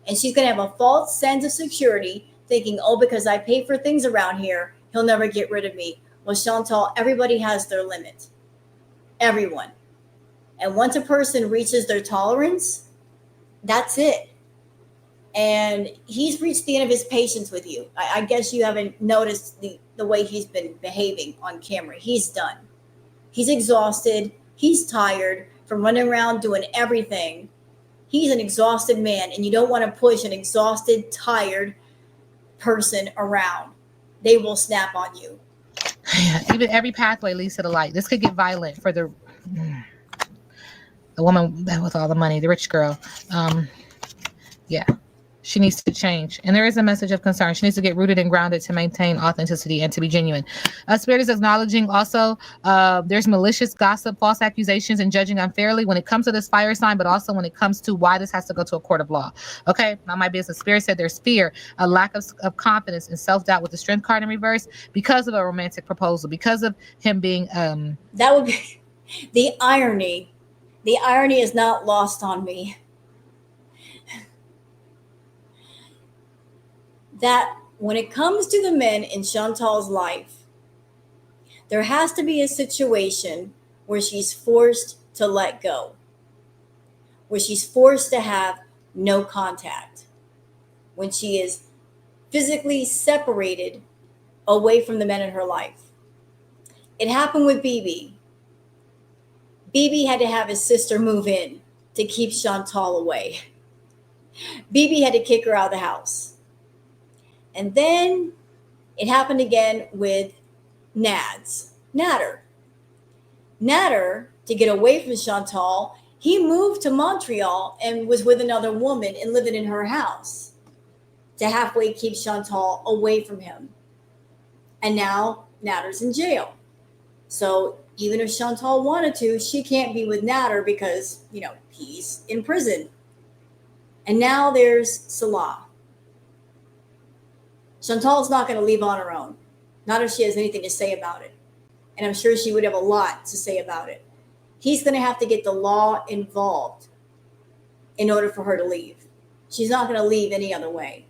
And she's gonna have a false sense of security, thinking, oh, because I pay for things around here, he'll never get rid of me. Well, Chantal, everybody has their limit. Everyone. And once a person reaches their tolerance, that's it. And he's reached the end of his patience with you. I guess you haven't noticed the way he's been behaving on camera. He's done. He's exhausted. He's tired from running around doing everything. He's an exhausted man, and you don't want to push an exhausted, tired person around. They will snap on you. Yeah, even every pathway leads to the light. This could get violent for the woman with all the money, the rich girl. Yeah. She needs to change. And there is a message of concern. She needs to get rooted and grounded to maintain authenticity and to be genuine. Spirit is acknowledging also there's malicious gossip, false accusations, and judging unfairly when it comes to this fire sign, but also when it comes to why this has to go to a court of law. Okay, now my business. Spirit said there's fear, a lack of confidence, and self-doubt with the strength card in reverse because of a romantic proposal, because of him being... That would be the irony. The irony is not lost on me. That when it comes to the men in Chantal's life, there has to be a situation where she's forced to let go, where she's forced to have no contact, when she is physically separated away from the men in her life. It happened with BB. BB had to have his sister move in to keep Chantal away. BB had to kick her out of the house. And then it happened again with Natter. Natter, to get away from Chantal, he moved to Montreal and was with another woman and living in her house to halfway keep Chantal away from him. And now Natter's in jail. So even if Chantal wanted to, she can't be with Natter because, he's in prison. And now there's Salah. Chantal's not going to leave on her own, not if she has anything to say about it. And I'm sure she would have a lot to say about it. He's going to have to get the law involved in order for her to leave. She's not going to leave any other way.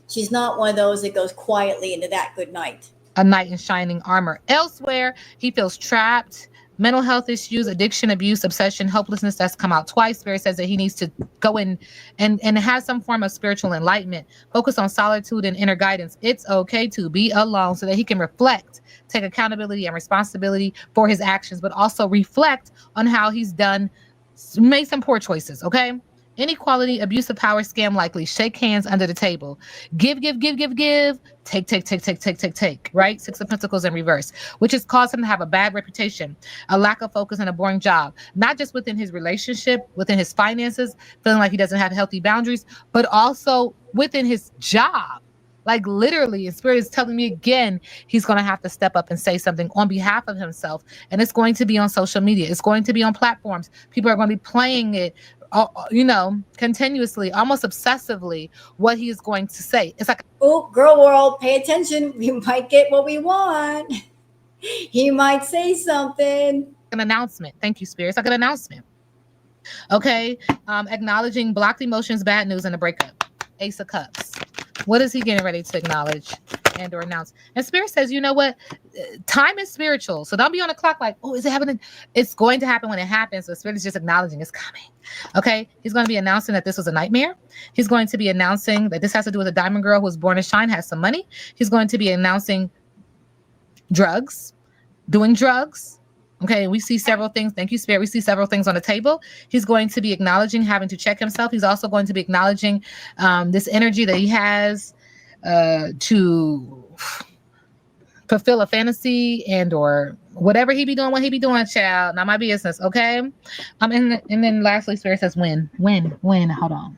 She's not one of those that goes quietly into that good night. A knight in shining armor. Elsewhere, he feels trapped. Mental health issues, addiction, abuse, obsession, hopelessness. That's come out twice. Spirit says that he needs to go in and have some form of spiritual enlightenment. Focus on solitude and inner guidance. It's okay to be alone so that he can reflect, take accountability and responsibility for his actions, but also reflect on how he's made some poor choices. Okay. Inequality, abuse of power, scam likely. Shake hands under the table. Give. Take. Right? Six of Pentacles in reverse, which has caused him to have a bad reputation, a lack of focus, and a boring job. Not just within his relationship, within his finances, feeling like he doesn't have healthy boundaries, but also within his job. Like literally, and Spirit is telling me again, he's going to have to step up and say something on behalf of himself. And it's going to be on social media. It's going to be on platforms. People are going to be playing it, continuously, almost obsessively, what he is going to say. It's like, oh, girl world, pay attention. We might get what we want. He might say something. An announcement. Thank you, Spirit. It's like an announcement. Okay. Acknowledging blocked emotions, bad news, and a breakup. Ace of Cups. What is he getting ready to acknowledge and or announce? And Spirit says, you know what? Time is spiritual. So don't be on the clock like, oh, is it happening? It's going to happen when it happens. So Spirit is just acknowledging it's coming. Okay. He's going to be announcing that this was a nightmare. He's going to be announcing that this has to do with a diamond girl who was born to shine, has some money. He's going to be announcing doing drugs. Okay, we see several things. Thank you, Spirit. We see several things on the table. He's going to be acknowledging having to check himself. He's also going to be acknowledging this energy that he has to fulfill a fantasy and or whatever he be doing, what he be doing, child. Not my business, okay? And then lastly, Spirit says when. Hold on.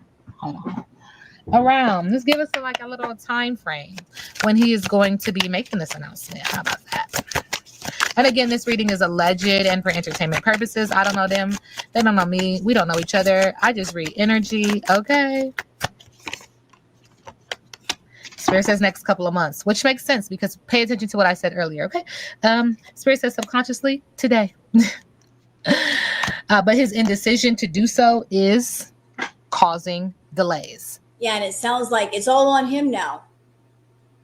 Around. Just give us a little time frame when he is going to be making this announcement. How about that? And again, this reading is alleged and for entertainment purposes. I don't know them. They don't know me. We don't know each other. I just read energy. Okay. Spirit says next couple of months, which makes sense because pay attention to what I said earlier. Okay. Spirit says subconsciously today. But his indecision to do so is causing delays. Yeah. And it sounds like it's all on him now.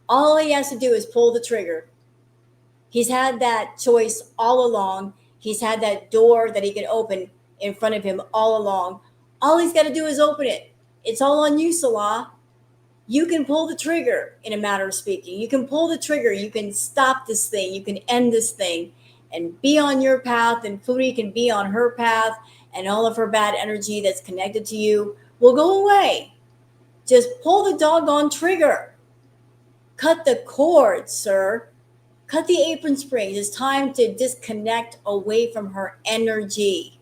All he has to do is pull the trigger. He's had that choice all along. He's had that door that he can open in front of him all along. All he's got to do is open it. It's all on you, Salah. You can pull the trigger, in a matter of speaking. You can pull the trigger. You can stop this thing. You can end this thing and be on your path, and Foodie can be on her path, and all of her bad energy that's connected to you will go away. Just pull the doggone trigger. Cut the cord, sir. Cut the apron strings. It's time to disconnect away from her energy.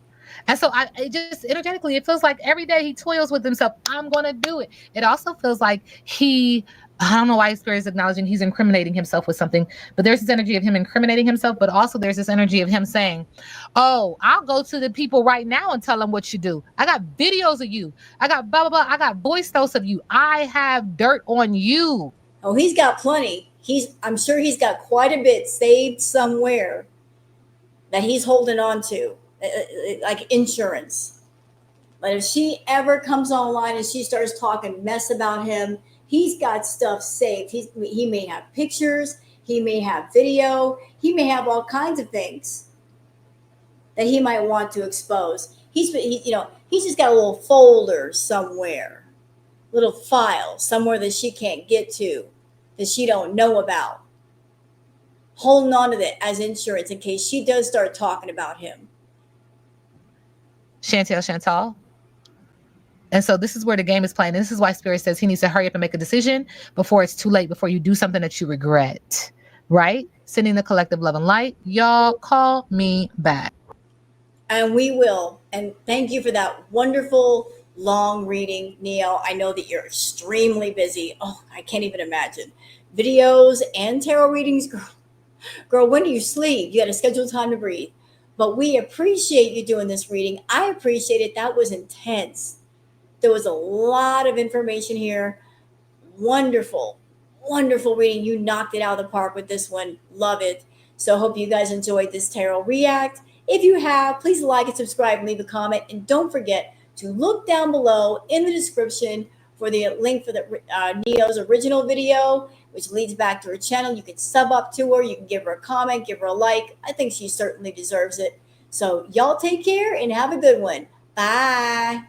And so it just energetically, it feels like every day he toils with himself. I'm going to do it. It also feels like I don't know why Spirit is acknowledging he's incriminating himself with something, but there's this energy of him incriminating himself, but also there's this energy of him saying, oh, I'll go to the people right now and tell them what you do. I got videos of you. I got blah, blah, blah. I got voice notes of you. I have dirt on you. Oh, he's got plenty. I'm sure he's got quite a bit saved somewhere that he's holding on to, like insurance. But if she ever comes online and she starts talking mess about him, he's got stuff saved. He may have pictures, he may have video, he may have all kinds of things that he might want to expose. He's just got a little folder somewhere, little file somewhere that she can't get to, that she don't know about, holding on to that as insurance in case she does start talking about him. Chantal. And so this is where the game is playing. And this is why Spirit says he needs to hurry up and make a decision before it's too late, before you do something that you regret, right? sending the collective love and light. Y'all call me back. And we will. And thank you for that wonderful long reading, Neo. I know that you're extremely busy. Oh, I can't even imagine. Videos and tarot readings, girl, when do you sleep? You got to schedule time to breathe. But we appreciate you doing this reading. I appreciate it. That was intense. There was a lot of information here. Wonderful, wonderful reading. You knocked it out of the park with this one. Love it. So hope you guys enjoyed this tarot react. If you have, please like and subscribe and leave a comment. And don't forget to look down below in the description for the link for the Neo's original video, which leads back to her channel. You can sub up to her. You can give her a comment, give her a like. I think she certainly deserves it. So y'all take care and have a good one. Bye.